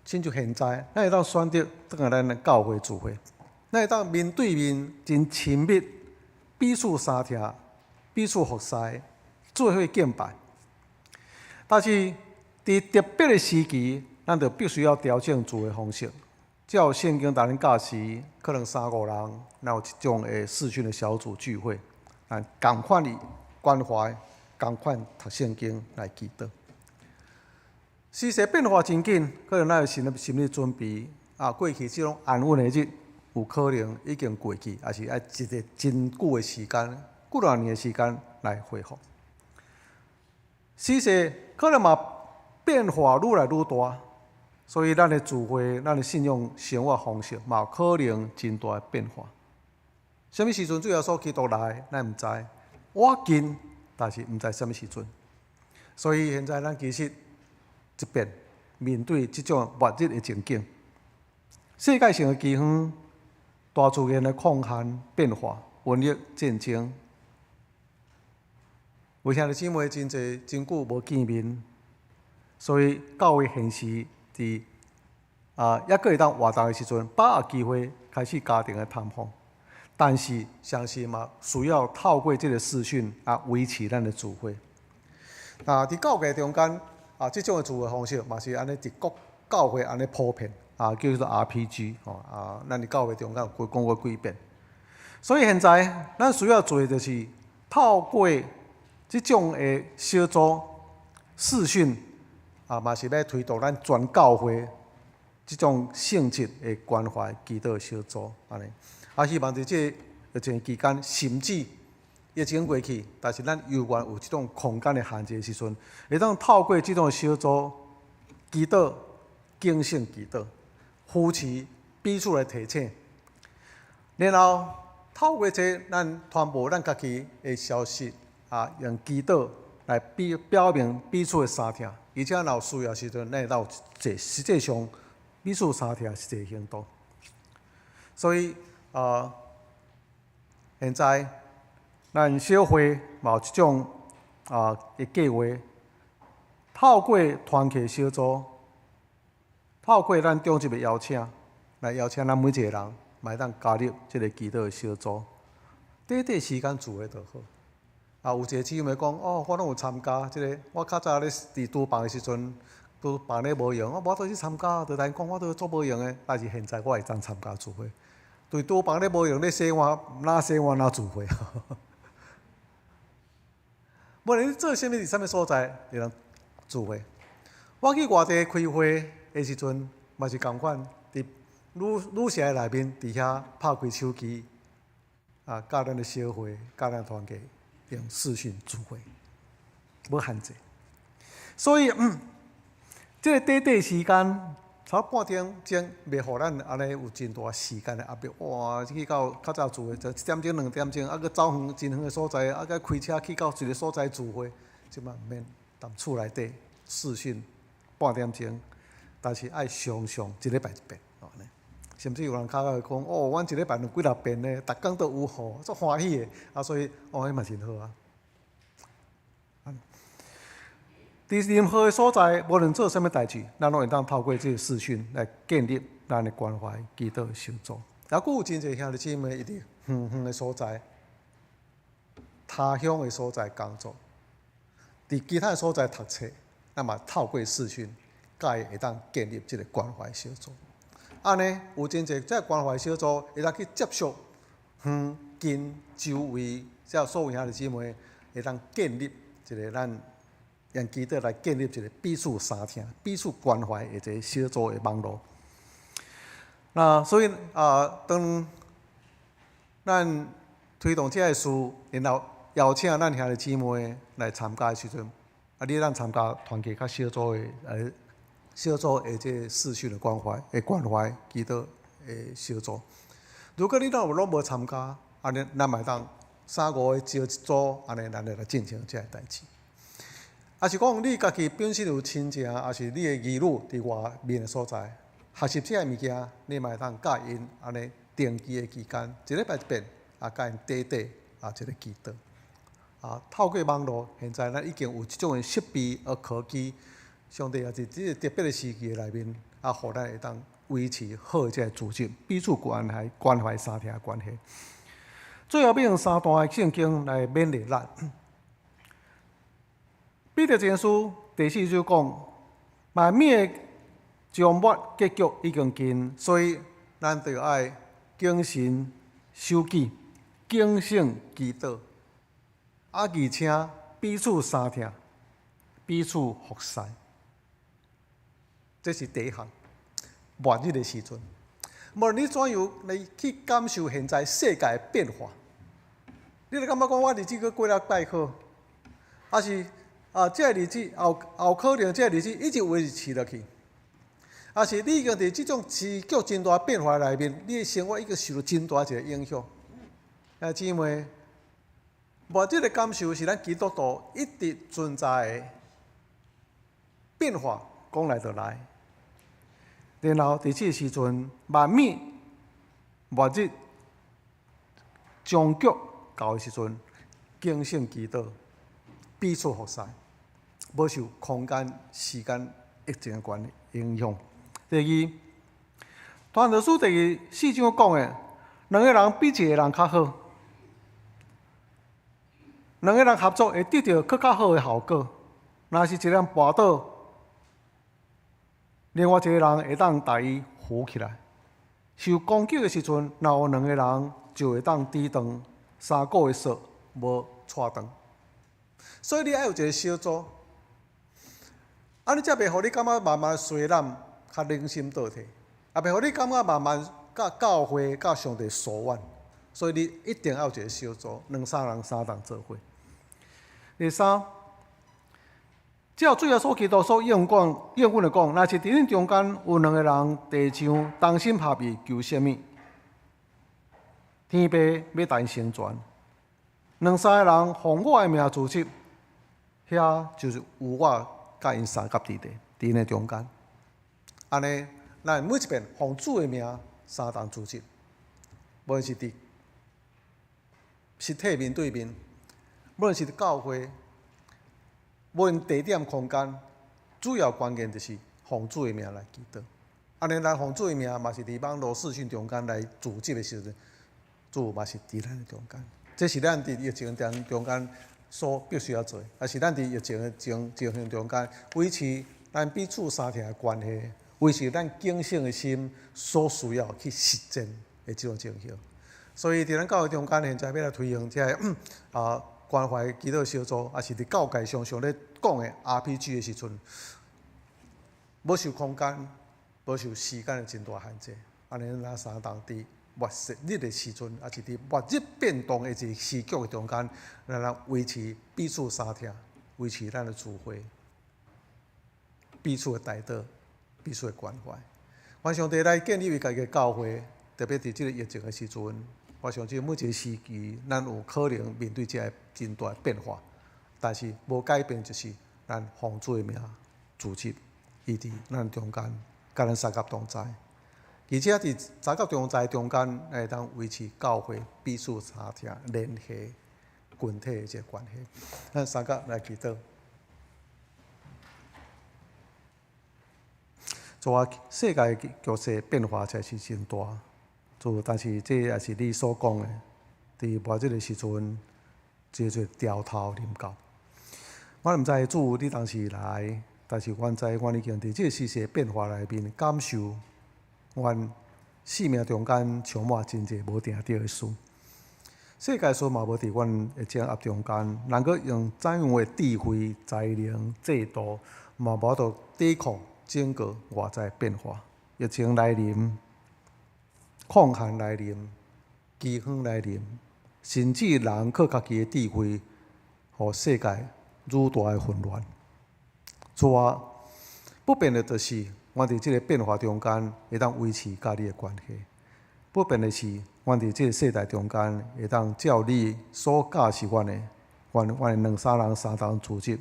亲像现在，咱会当选择倒来咱的教会聚会，咱会当面对面真亲密，彼此相听，彼此服侍，做伙敬拜。但是伫特别的时期，咱就必须要调整聚会方式。照圣经达人教示，可能3-5人，然后一种的视讯的小组聚会，共款的关怀，共款读圣经来祈祷。时势变化真紧，可能咱有心理准备。过去这种安稳的日，有可能已经过去，也是要一个真久的时间，几多年的时间来恢复。时势可能嘛变化愈来愈大。所以，咱的聚会、咱的信用生活方式，嘛有可能真大的变化。什么时阵主耶稣基督来，咱毋知。我近，但是毋知什么时阵。所以现在咱其实一边面对这种末日的情景，世界性的饥荒、大自然的抗旱变化、瘟疫、战争，有兄弟姊妹真侪真久无见面，所以教会现时。伫抑阁会当活动的时阵，把握机会开始家庭的探访，但是相信嘛，需要透过这个视讯维持咱的聚会。伫教会中间这种的聚会方式嘛是安尼伫各教会安尼普遍叫做 RPG 咱伫教会中间有讲过几遍。所以现在咱需要做的就是透过这种的小组视讯。嘛是要推动咱全教会这种性质的关怀祈祷小组安尼。希望在这一段期间，甚至疫情过去，但是咱犹原有这种空间的限制的时阵，会当透过这种小组祈祷、敬信祈祷，扶持彼此来提醒，然后透过这咱传播咱家己的消息用祈祷来表明彼此的相听。而且，若有需要时阵，咱会有实际上彼此相听实际行动。所以，现在咱小会嘛有一种的计划，透过团契小组，透过咱中级的邀请，来邀请咱每一个人，嘛会当加入这个祈祷的小组。短时间做会就好。有一个姊妹讲，我拢有参加即个。我较早咧伫厨房的时阵，厨房咧无用，我倒去参加，就人讲我都做无用的。但是现在我会当参加聚会，对厨房咧无用，咧洗碗哪聚会？无论你做啥物伫啥物所在，会当聚会。我去外地开会的时阵，嘛是共款，伫旅社内面伫遐拍开手机，教咱的小会，教咱团契。用视讯聚会，无限制。所以，这个短时间，差半点钟，袂互咱安尼有真大时间的压力。哇！去到较早聚会，就1点钟、2点钟，搁走远真远的所在，搁开车去到一个所在聚会，即嘛毋免，踮厝内底视讯半点钟，但是爱常常一礼拜一遍。甚至有人较会讲，阮一礼拜2、6遍呢，逐工都有雨，足欢喜的。所以，迄嘛真好啊。伫任何的所在，无论做啥物代志，咱拢会当透过这个视讯来建立咱的关怀祈祷小组。还佫有真侪兄弟姊妹，伊伫远远的所在、他乡的所在工作，伫其他的所在读册，那么透过视讯，甲伊会当建立这个关怀小组。安尼有真侪这关怀小组会当去接触远近周围，只要所有兄弟姊妹会当建立一个咱用基督来建立一个彼此相听、彼此关怀的一个小组的网络。那所以当咱推动这个事，然后邀请咱兄弟姊妹来参加的时阵，你咱参加团契较小组的小组的这个视讯的关怀基督的小组。如果你若拢无参加，安尼咱嘛当3、5个招一组，安尼咱就来进行这个代志。也是讲你家己本身有亲情，也是你的儿女伫外面的所在，学习这个物件，你嘛会当教因安尼定期的期间，一礼拜一遍，教因短一个祈祷。透过网络，现在咱已经有即种的设备和科技，上帝也是即个特别的时期内面，互咱会当维持好的这个组织，彼此关怀相听的关系。最后要用3段的圣经来勉励咱。彼得前书第4章讲，万物的终末结局已经近，所以咱就要谨慎守纪，警醒祈祷，而且彼此相听，彼此服侍。这是第一项。末日的时阵，无论你怎样来去感受现在世界的变化，你就感觉讲我日子佫过了拜好，还是这个日子后可能这个日子一直维持落去，还是你已经伫即种持续真大变化内面，你的生活已经受到真大一个影响。姊妹，末日的感受是咱基督徒一直存在的变化，讲来就来。然后伫即个时阵，万物末日终局到的时阵，警醒祈祷，彼此服侍，无受空间、时间疫情的影响。第二，传道书第4章讲的，两个人比一个人较好，两个人合作会得到更较好的效果。若是一个人跋倒，另外一个人会当带伊扶起来。受攻击的时阵，若有2个人就会当抵挡3个月数无带断。所以你爱有一个小组，你才袂互你感觉慢慢衰烂，较人心倒退，也袂互你感觉慢慢甲教会、甲上帝疏远。所以你一定要有一个小组，2、3人3人做伙。第三，只要最后所祈祷所应允的讲，若是伫恁中间有2个人地上同心合意求什么，天父要带成全。2、3个人奉我的名组织，遐就是有我甲因三角伫因的中间。安尼，咱每一遍奉主的名3人组织，无论是伫实体面对面，无论是伫教会。无论地点空间，主要关键就是奉主的名来祈祷。安尼，咱奉主的名嘛是伫网络视讯中间来组织的时阵，主嘛是伫咱的中间。这是咱伫疫情中间所必须要做，也是咱伫疫情的情形中间维持咱彼此相听的关系，维持咱警醒的心所需要去实践的这种情形。所以伫咱教会中间，现在要来推行这个关怀祈祷小组，也是伫教界常常咧讲的 RPG 的时阵，无受空间、无受时间的真大限制。安尼，咱3人伫末日的时阵，也是伫末日变动的一个时局的中间，咱维持彼此相听，维持咱的智慧，彼此的带导，彼此的关怀。愿上帝来建立伊家己的教会，特别伫即个疫情的时阵。我相信每一个时期，咱有可能面对这个真大的变化，但是无改变就是咱奉主的名组织，伊伫咱中间，甲咱三角同在，而且伫三角同在中间，会当维持教会彼此相听、联系群体的这个关系。咱三角来祈祷，世界局势变化才是真大。但是这也是你所讲的，伫末日的时阵，这就掉头临到。我毋知主你当时来，但是阮知阮已经伫这个世事的变化内面感受，阮生命中间充满真侪无定着的事。世界所嘛无伫阮的掌握中间，能够用怎样的智慧、才能、制度，嘛无法度抵抗整个外在变化。疫情来临，抗旱来临，饥荒来临，甚至人靠家己的智慧，互世界愈大的混乱。此外，不变的就是阮伫即个变化中间会当维持甲你的关系。不变的是，阮伫即个世代中间会当照你所教示阮的，阮的两三人、三人组织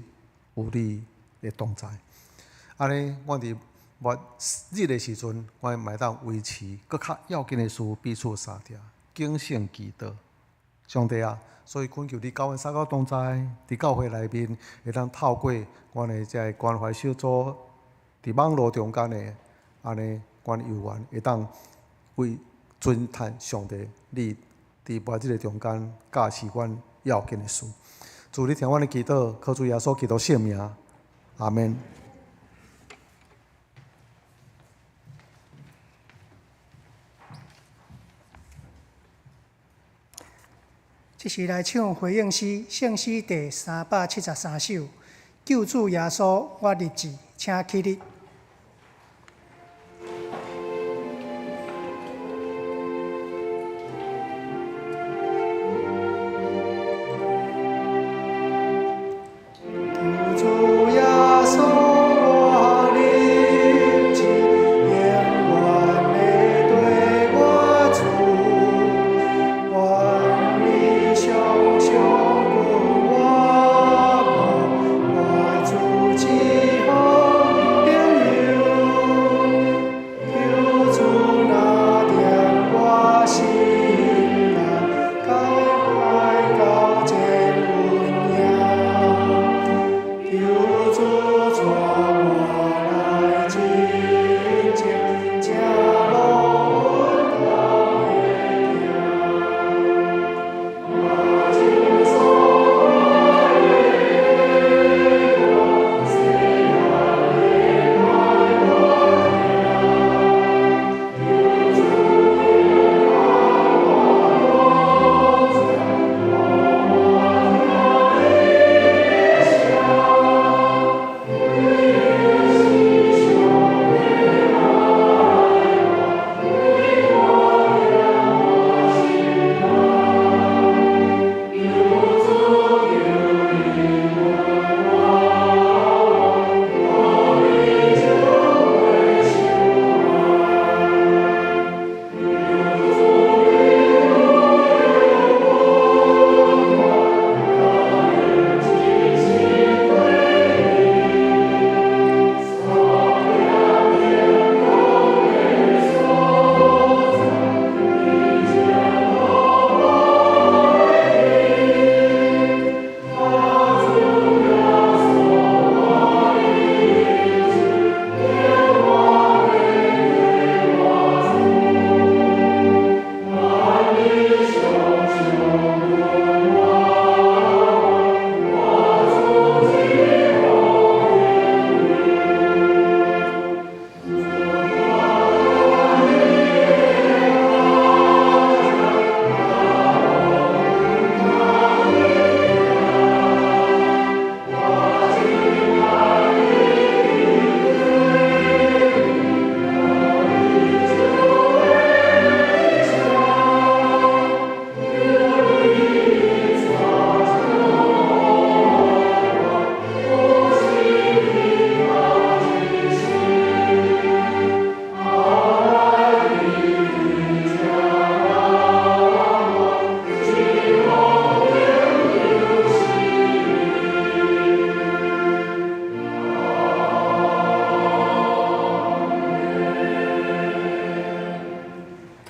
有你的同在。安尼，阮伫末日的时阵，阮会当维持搁较要紧的事彼此相听，敬虔祈祷。上帝啊，所以恳求你教阮三个同在，伫教会内面会当透过阮的这关怀小组，伫网络中间的安尼，阮有缘会当为尊叹上帝，你伫末日的中间教示阮要紧的事。主，你听阮的祈祷，靠主耶稣基督圣名，阿门。这是来唱回应诗，圣诗第373首。救主耶稣，我立志，请起立。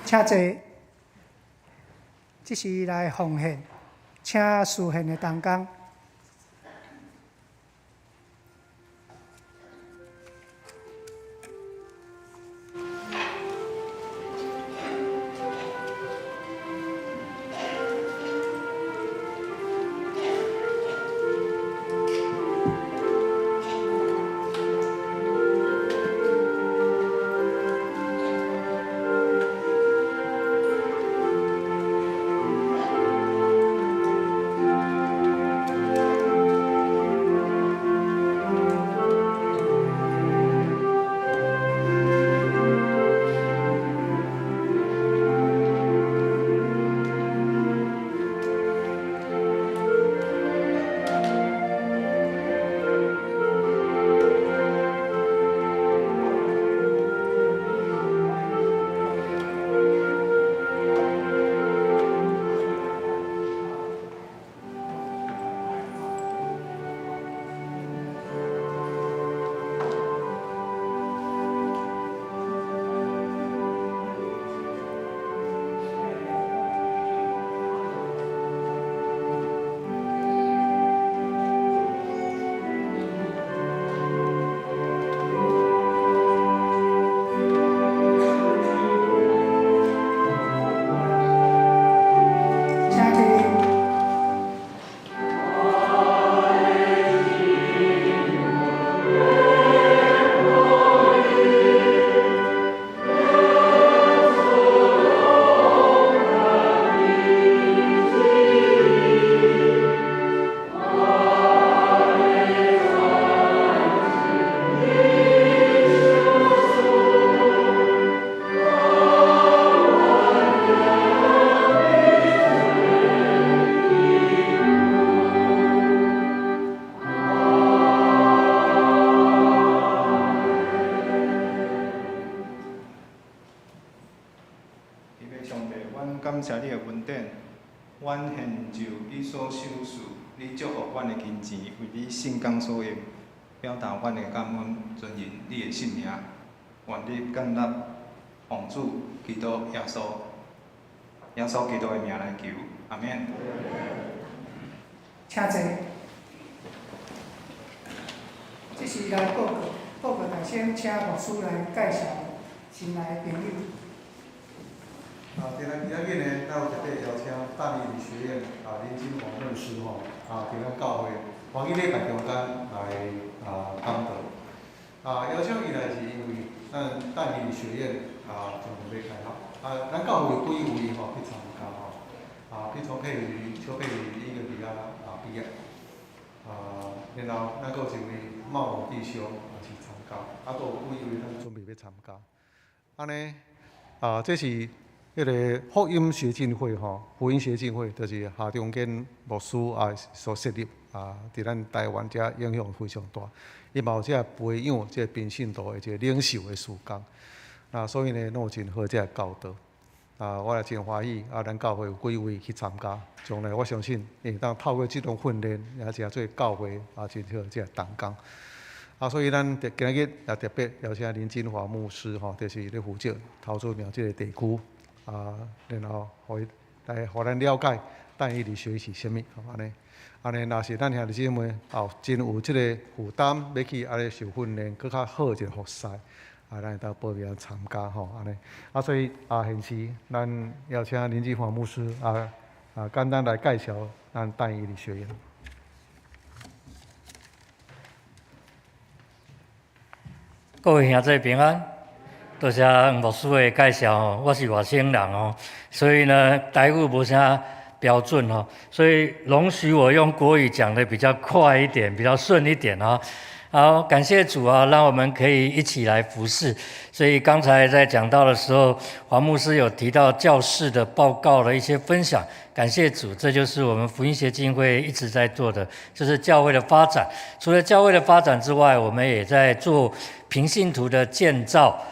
请坐，这是来奉献，请事献的同工。感谢你的恩典，阮现就你所受事，你祝福阮的金钱，为你圣工所用，表达阮的感恩，尊荣你的圣名。愿你建立王主基督耶稣基督的名来求，阿免。请坐。这是来报告大先请牧师来介绍新来的朋友。今仔日呢，咱有特别邀请大理理学院林金黄牧师伫咱教会黄义礼拜中间来讲道。邀请伊来是因为咱大理理学院将准备开学，咱教会有几位去参加比如佩瑜、邱佩瑜伊个伫遐毕业，然后咱阁有一位茂龙弟兄也是参加，阁有几位咱准备要参加，安尼这是。迄个福音学进会福音学进会就是下中间牧师所设立伫咱台湾遮影响非常大。伊嘛有这培养这平信徒的这领袖的事工，所以呢，拢有真好这教导。我也真欢喜咱教会有几位去参加，将来我相信会当透过这种训练，也是做教会真好这同工。所以咱今日也特别邀请林金华牧师就是咧负责桃竹苗这个地区。然后互咱了解但以理学是啥物，安尼若是咱兄弟姊妹真有即个负担，要去安尼受训练，更较好一个服侍，咱会当报名参加安尼。所以现时咱邀请林志华牧师简单来介绍咱但以理学院。各位兄弟平安。多谢牧师的介绍我是外省人所以呢台语无啥标准所以容许我用国语讲的比较快一点，比较顺一点好，感谢主让我们可以一起来服侍。所以刚才在讲到的时候，黄牧师有提到教士的报告的一些分享，感谢主，这就是我们福音协进会一直在做的，就是教会的发展。除了教会的发展之外，我们也在做平信徒的建造。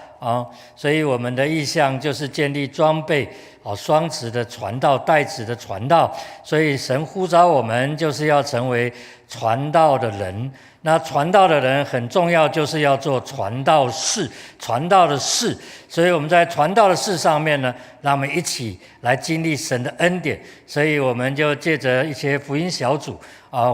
所以我们的意向就是建立装备双职的传道、代职的传道。所以神呼召我们就是要成为传道的人。那传道的人很重要，就是要做传道事，传道的事。所以我们在传道的事上面呢，让我们一起来经历神的恩典。所以我们就借着一些福音小组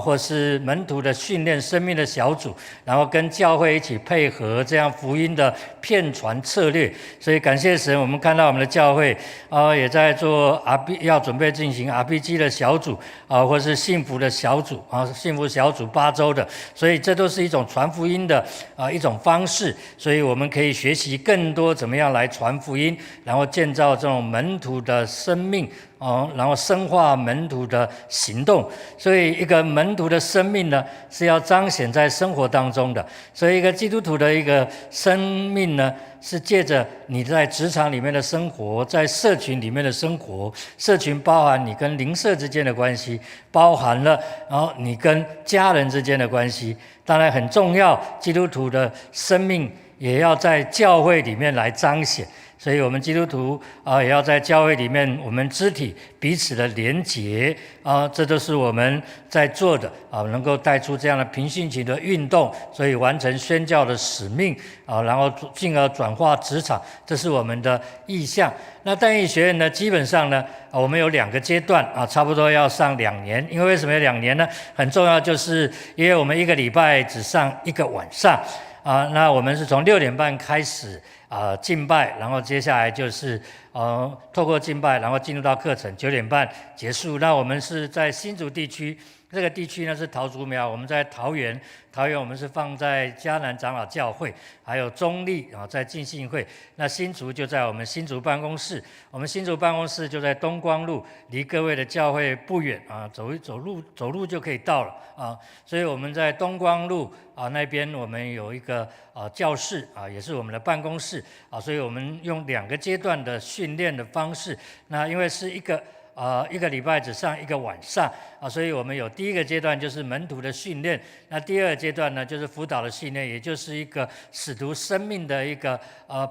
或是门徒的训练、生命的小组，然后跟教会一起配合这样福音的骗传策略。所以感谢神，我们看到我们的教会也在做要准备进行 RPG 的小组或是幸福的小组幸福小组8周的。所以这都是一种传福音的一种方式。所以我们可以学习更多怎么样来传福音，然后建造这种门徒的生命然后深化门徒的行动。所以一个门徒的生命呢，是要彰显在生活当中的。所以一个基督徒的一个生命呢，是借着你在职场里面的生活，在社群里面的生活。社群包含你跟邻舍之间的关系，包含了然后你跟家人之间的关系。当然很重要，基督徒的生命也要在教会里面来彰显。所以我们基督徒也要在教会里面，我们肢体彼此的连结这都是我们在做的能够带出这样的平信徒的运动，所以完成宣教的使命然后进而转化职场，这是我们的意向。那但以学院呢，基本上呢我们有2个阶段差不多要上2年。因为为什么要2年呢？很重要，就是因为我们1个礼拜只上1个晚上那我们是从6点半开始敬拜，然后接下来就是透过敬拜，然后进入到课程，9点半结束。那我们是在新竹地区，这个地区呢是桃竹苗，我们在桃园我们是放在迦南长老教会，还有中立在浸信会。那新竹就在我们新竹办公室，我们新竹办公室就在东光路，离各位的教会不远走路就可以到了所以我们在东光路那边我们有一个教室也是我们的办公室所以我们用2个阶段的训练的方式。那因为是一个一个礼拜只上1个晚上啊，所以我们有第一个阶段就是门徒的训练，那第二个阶段呢就是辅导的训练，也就是一个使徒生命的一个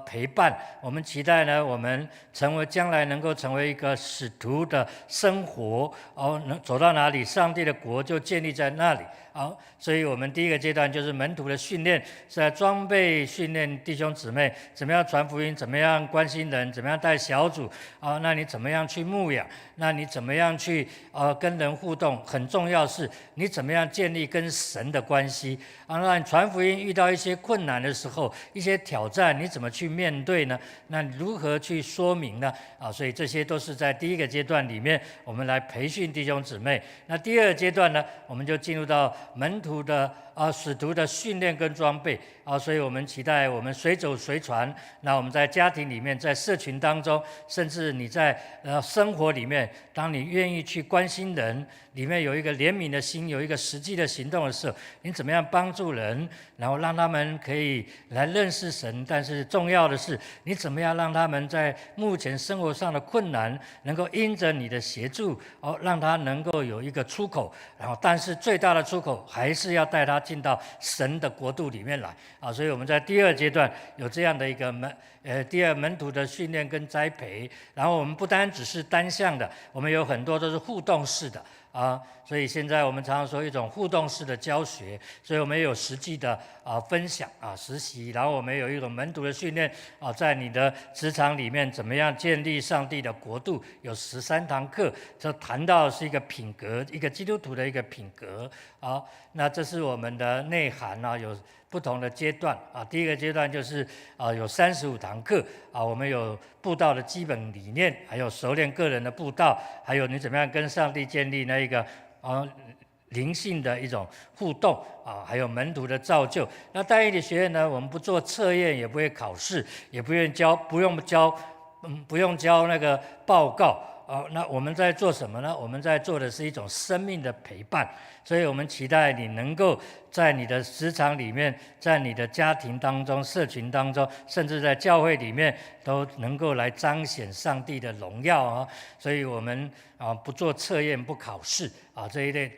陪伴。我们期待呢，我们将来能够成为一个使徒的生活，能走到哪里，上帝的国就建立在那里。好，所以我们第一个阶段就是门徒的训练，是在装备训练弟兄姊妹怎么样传福音，怎么样关心人，怎么样带小组那你怎么样去牧养，那你怎么样去跟人互动，很重要是你怎么样建立跟神的关系那你传福音遇到一些困难的时候，一些挑战，你怎么去面对呢？那你如何去说明呢？所以这些都是在第一个阶段里面，我们来培训弟兄姊妹。那第二个阶段呢，我们就进入到门徒的使徒的训练跟装备所以我们期待我们随走随传。那我们在家庭里面，在社群当中，甚至你在生活里面，当你愿意去关心人，里面有一个怜悯的心，有一个实际的行动的时候，你怎么样帮助人，然后让他们可以来认识神？但是重要的是，你怎么样让他们在目前生活上的困难，能够因着你的协助让他能够有一个出口，然后但是最大的出口还是要带他进到神的国度里面来所以我们在第二阶段有这样的一个第二门徒的训练跟栽培，然后我们不单只是单向的，我们有很多都是互动式的所以现在我们常常说一种互动式的教学，所以我们也有实际的分享实习，然后我们有一种门徒的训练在你的职场里面怎么样建立上帝的国度，有13堂课，这谈到是一个品格，一个基督徒的一个品格那这是我们的内涵有不同的阶段第一个阶段就是有35堂课我们有布道的基本理念，还有熟练个人的布道，还有你怎么样跟上帝建立那一个灵性的一种互动还有门徒的造就。那大一的学院呢，我们不做测验，也不会考试，也不用交那个报告那我们在做什么呢？我们在做的是一种生命的陪伴，所以我们期待你能够在你的职场里面，在你的家庭当中、社群当中，甚至在教会里面，都能够来彰显上帝的荣耀所以我们不做测验、不考试这一类。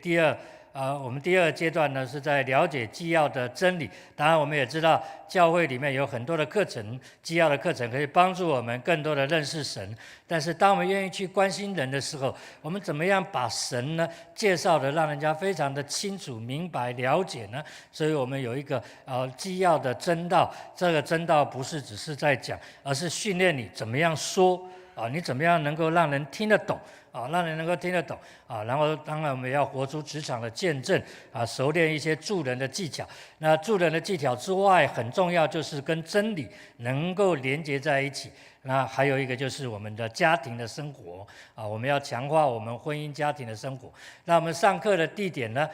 我们第二阶段呢，是在了解基要的真理。当然我们也知道教会里面有很多的课程，基要的课程可以帮助我们更多的认识神，但是当我们愿意去关心人的时候，我们怎么样把神呢介绍的让人家非常的清楚明白了解呢？所以我们有一个基要的真道，这个真道不是只是在讲，而是训练你怎么样说你怎么样能够让人听得懂让人能够听得懂然后当然我们也要活出职场的见证熟练一些助人的技巧。那助人的技巧之外，很重要就是跟真理能够连接在一起。那还有一个就是我们的家庭的生活我们要强化我们婚姻家庭的生活。那我们上课的地点呢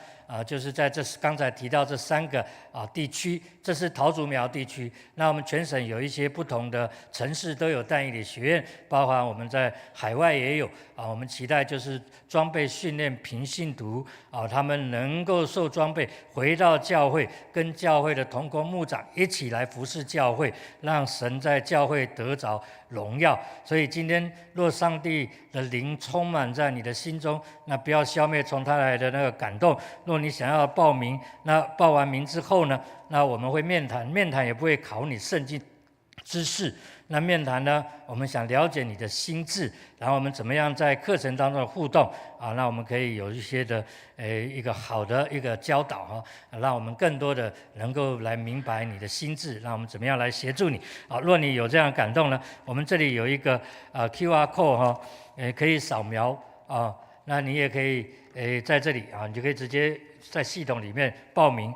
就是在刚才提到这3个地区，这是桃竹苗地区。那我们全省有一些不同的城市都有但以理学院，包含我们在海外也有我们期待就是装备训练平信徒他们能够受装备回到教会，跟教会的同工牧长一起来服侍教会，让神在教会得着荣耀。所以今天若上帝的灵充满在你的心中，那不要消灭从他来的那个感动。若你想要报名，那报完名之后呢，那我们会面谈也不会考你圣经知识。那面谈呢，我们想了解你的心智，然后我们怎么样在课程当中的互动那我们可以有一些的一个好的一个教导让我们更多的能够来明白你的心智，让我们怎么样来协助你若你有这样的感动呢，我们这里有一个QR code 可以扫描那你也可以在这里你就可以直接在系统里面报名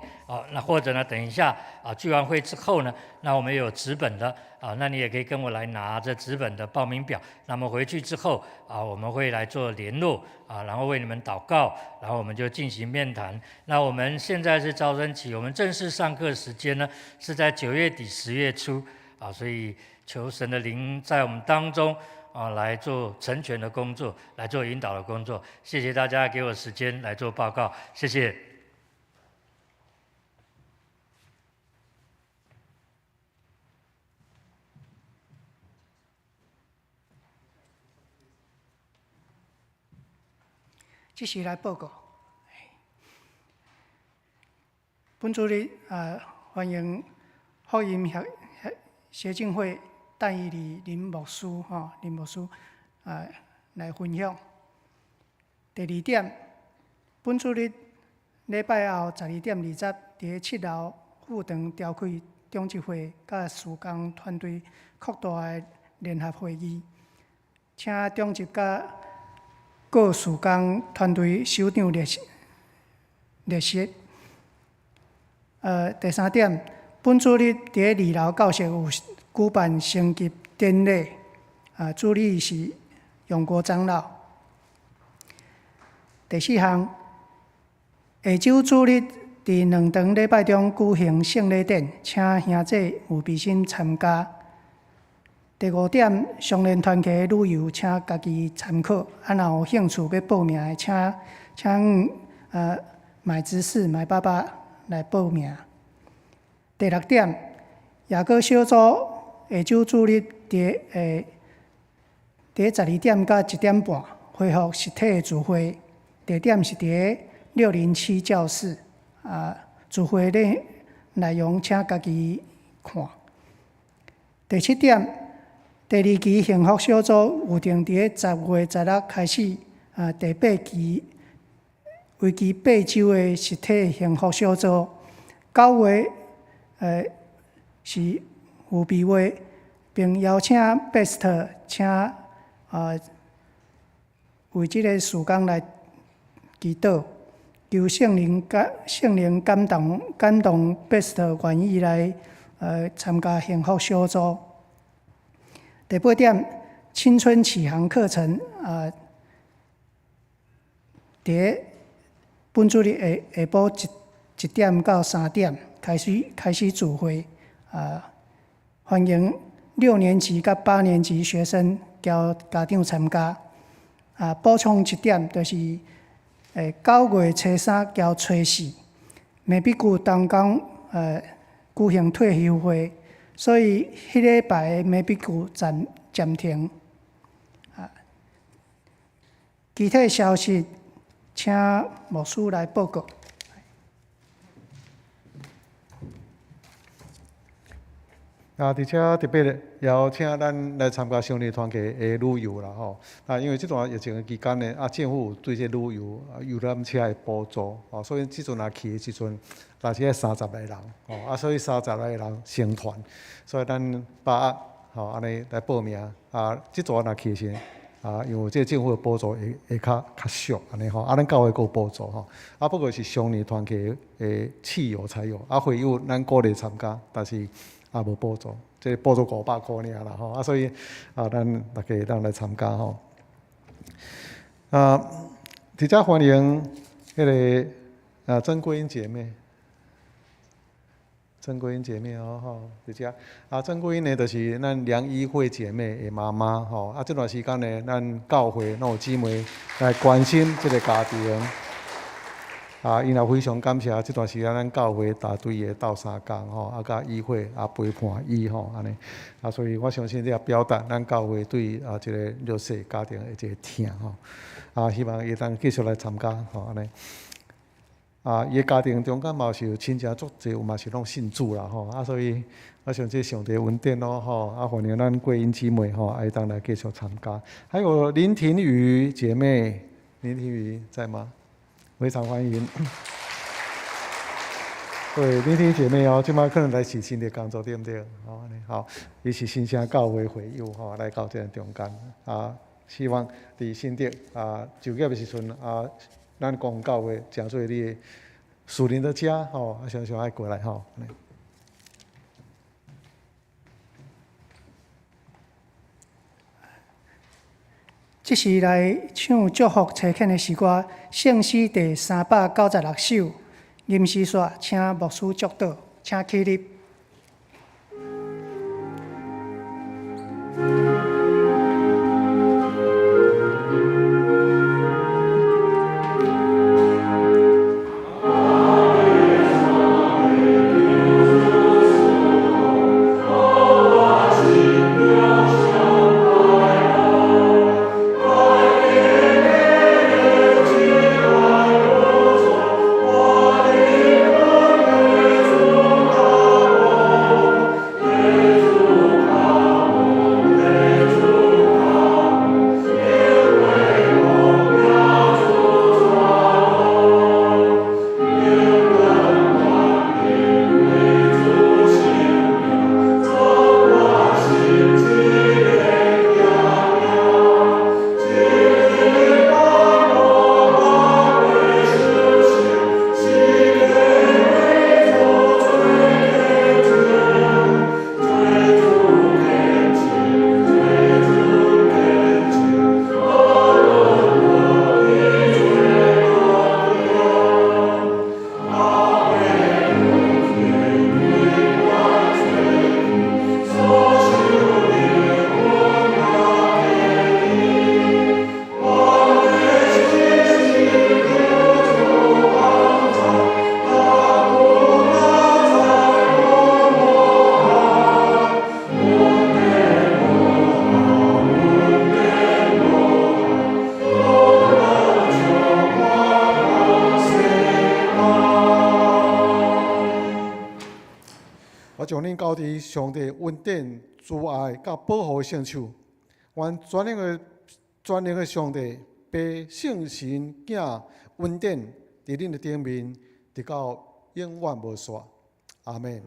那或者呢，等一下聚完会之后呢，那我们有纸本的那你也可以跟我来拿着纸本的报名表。那么回去之后我们会来做联络然后为你们祷告，然后我们就进行面谈。那我们现在是招生期，我们正式上课时间呢是在9月底10月初所以求神的灵在我们当中来做成全的工作，来做引导的工作。谢谢大家给我时间来做报告，谢谢。即时来报告。本主日欢迎福音协进会戴义礼林牧师林牧师来分享。第二点，本主日礼拜后12点20，伫7楼副堂召开中执会甲事工团队扩大的联合会议，请中执甲各事工团队首长列席。第三点，本主日伫2楼教室有举办升级典礼，主理是永国长老。第四项，下周主日伫2堂礼拜中举行圣礼典，请兄弟有备心参加。第5点，相连团契的旅游，请家己参考。若有兴趣要报名的，请买知识、买爸爸来报名。第6点，雅各小组下周主日伫12点到1点半恢复实体的聚会，地点是伫607教室。聚会内容请家己看。第7点，第2期幸福小组预定伫10月16开始，第8期为期8周的实体幸福小组，9月是有备月，并邀请 Best 请为这个事工来祈祷，求圣灵感动 Best 愿意来参加幸福小组。第8点，青春启航课程伫本主日下晡1点到3点开始聚会，欢迎6年级到8年级学生交家长参加。补充1点，就是9月初3交初4，美比谷东港举行退休会，所以迄礼拜的美比谷暂停。具体消息请牧师来报告。而且特别邀请咱来参加相连团契的旅游啦吼。因为这段疫情的期间呢，政府有对这旅游游览车的补助，所以这阵去的时阵，若是30个人，所以30个人成团，所以咱把握安尼来报名。这阵若去的时，因为这政府的补助会较俗安尼吼，咱教会有补助吼。不过是相连团契的汽油才有，会友咱鼓励参加，但是无补助，这补助500块尔啦吼，所以咱大家当来参加吼。伫遮欢迎迄个曾桂英姐妹，曾桂英姐妹吼，伫遮曾桂英呢，就是咱良医会姐妹的妈妈吼。这段时间呢，咱教会有姊妹来关心这个家庭。因也非常感谢这段时间咱教会大队的斗相共吼，甲医会陪伴伊吼安尼。所以我相信这也表达咱教会对这个弱势家庭的这个疼吼。希望伊当继续来参加吼安尼。伊的家庭中间嘛是有亲戚足侪，有嘛是拢信主啦吼。所以我想这上帝恩典咯吼。欢迎咱桂英姊妹吼，当来继续参加。还有林庭宇姐妹，林庭宇在吗？非常欢迎。对，林庭宇姐妹即摆可能来是新的工作，对不对？好，伊是新城教会会友来到这中间希望伫新竹就业的时阵咱公教会诚做你的属灵的家常常爱过来吼。这是来唱祝福车恳的诗歌，圣诗第396首，吟诗煞，请牧师祝祷，请起立。稳定、慈爱、甲保护的成就。愿全能的上帝，把圣神、囝稳定伫恁的顶面，直到永远无煞。阿门。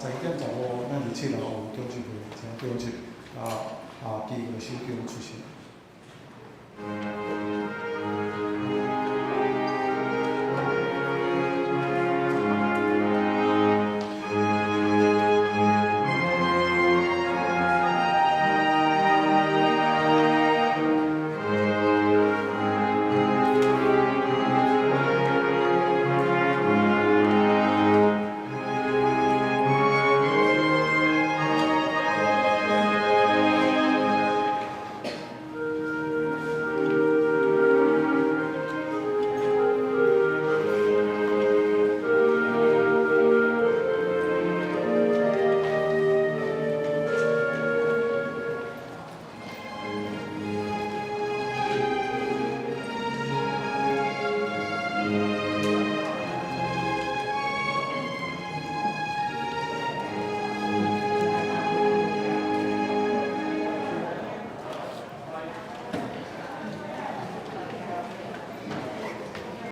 12点15，咱27号有中集会，请中集记个手中出席。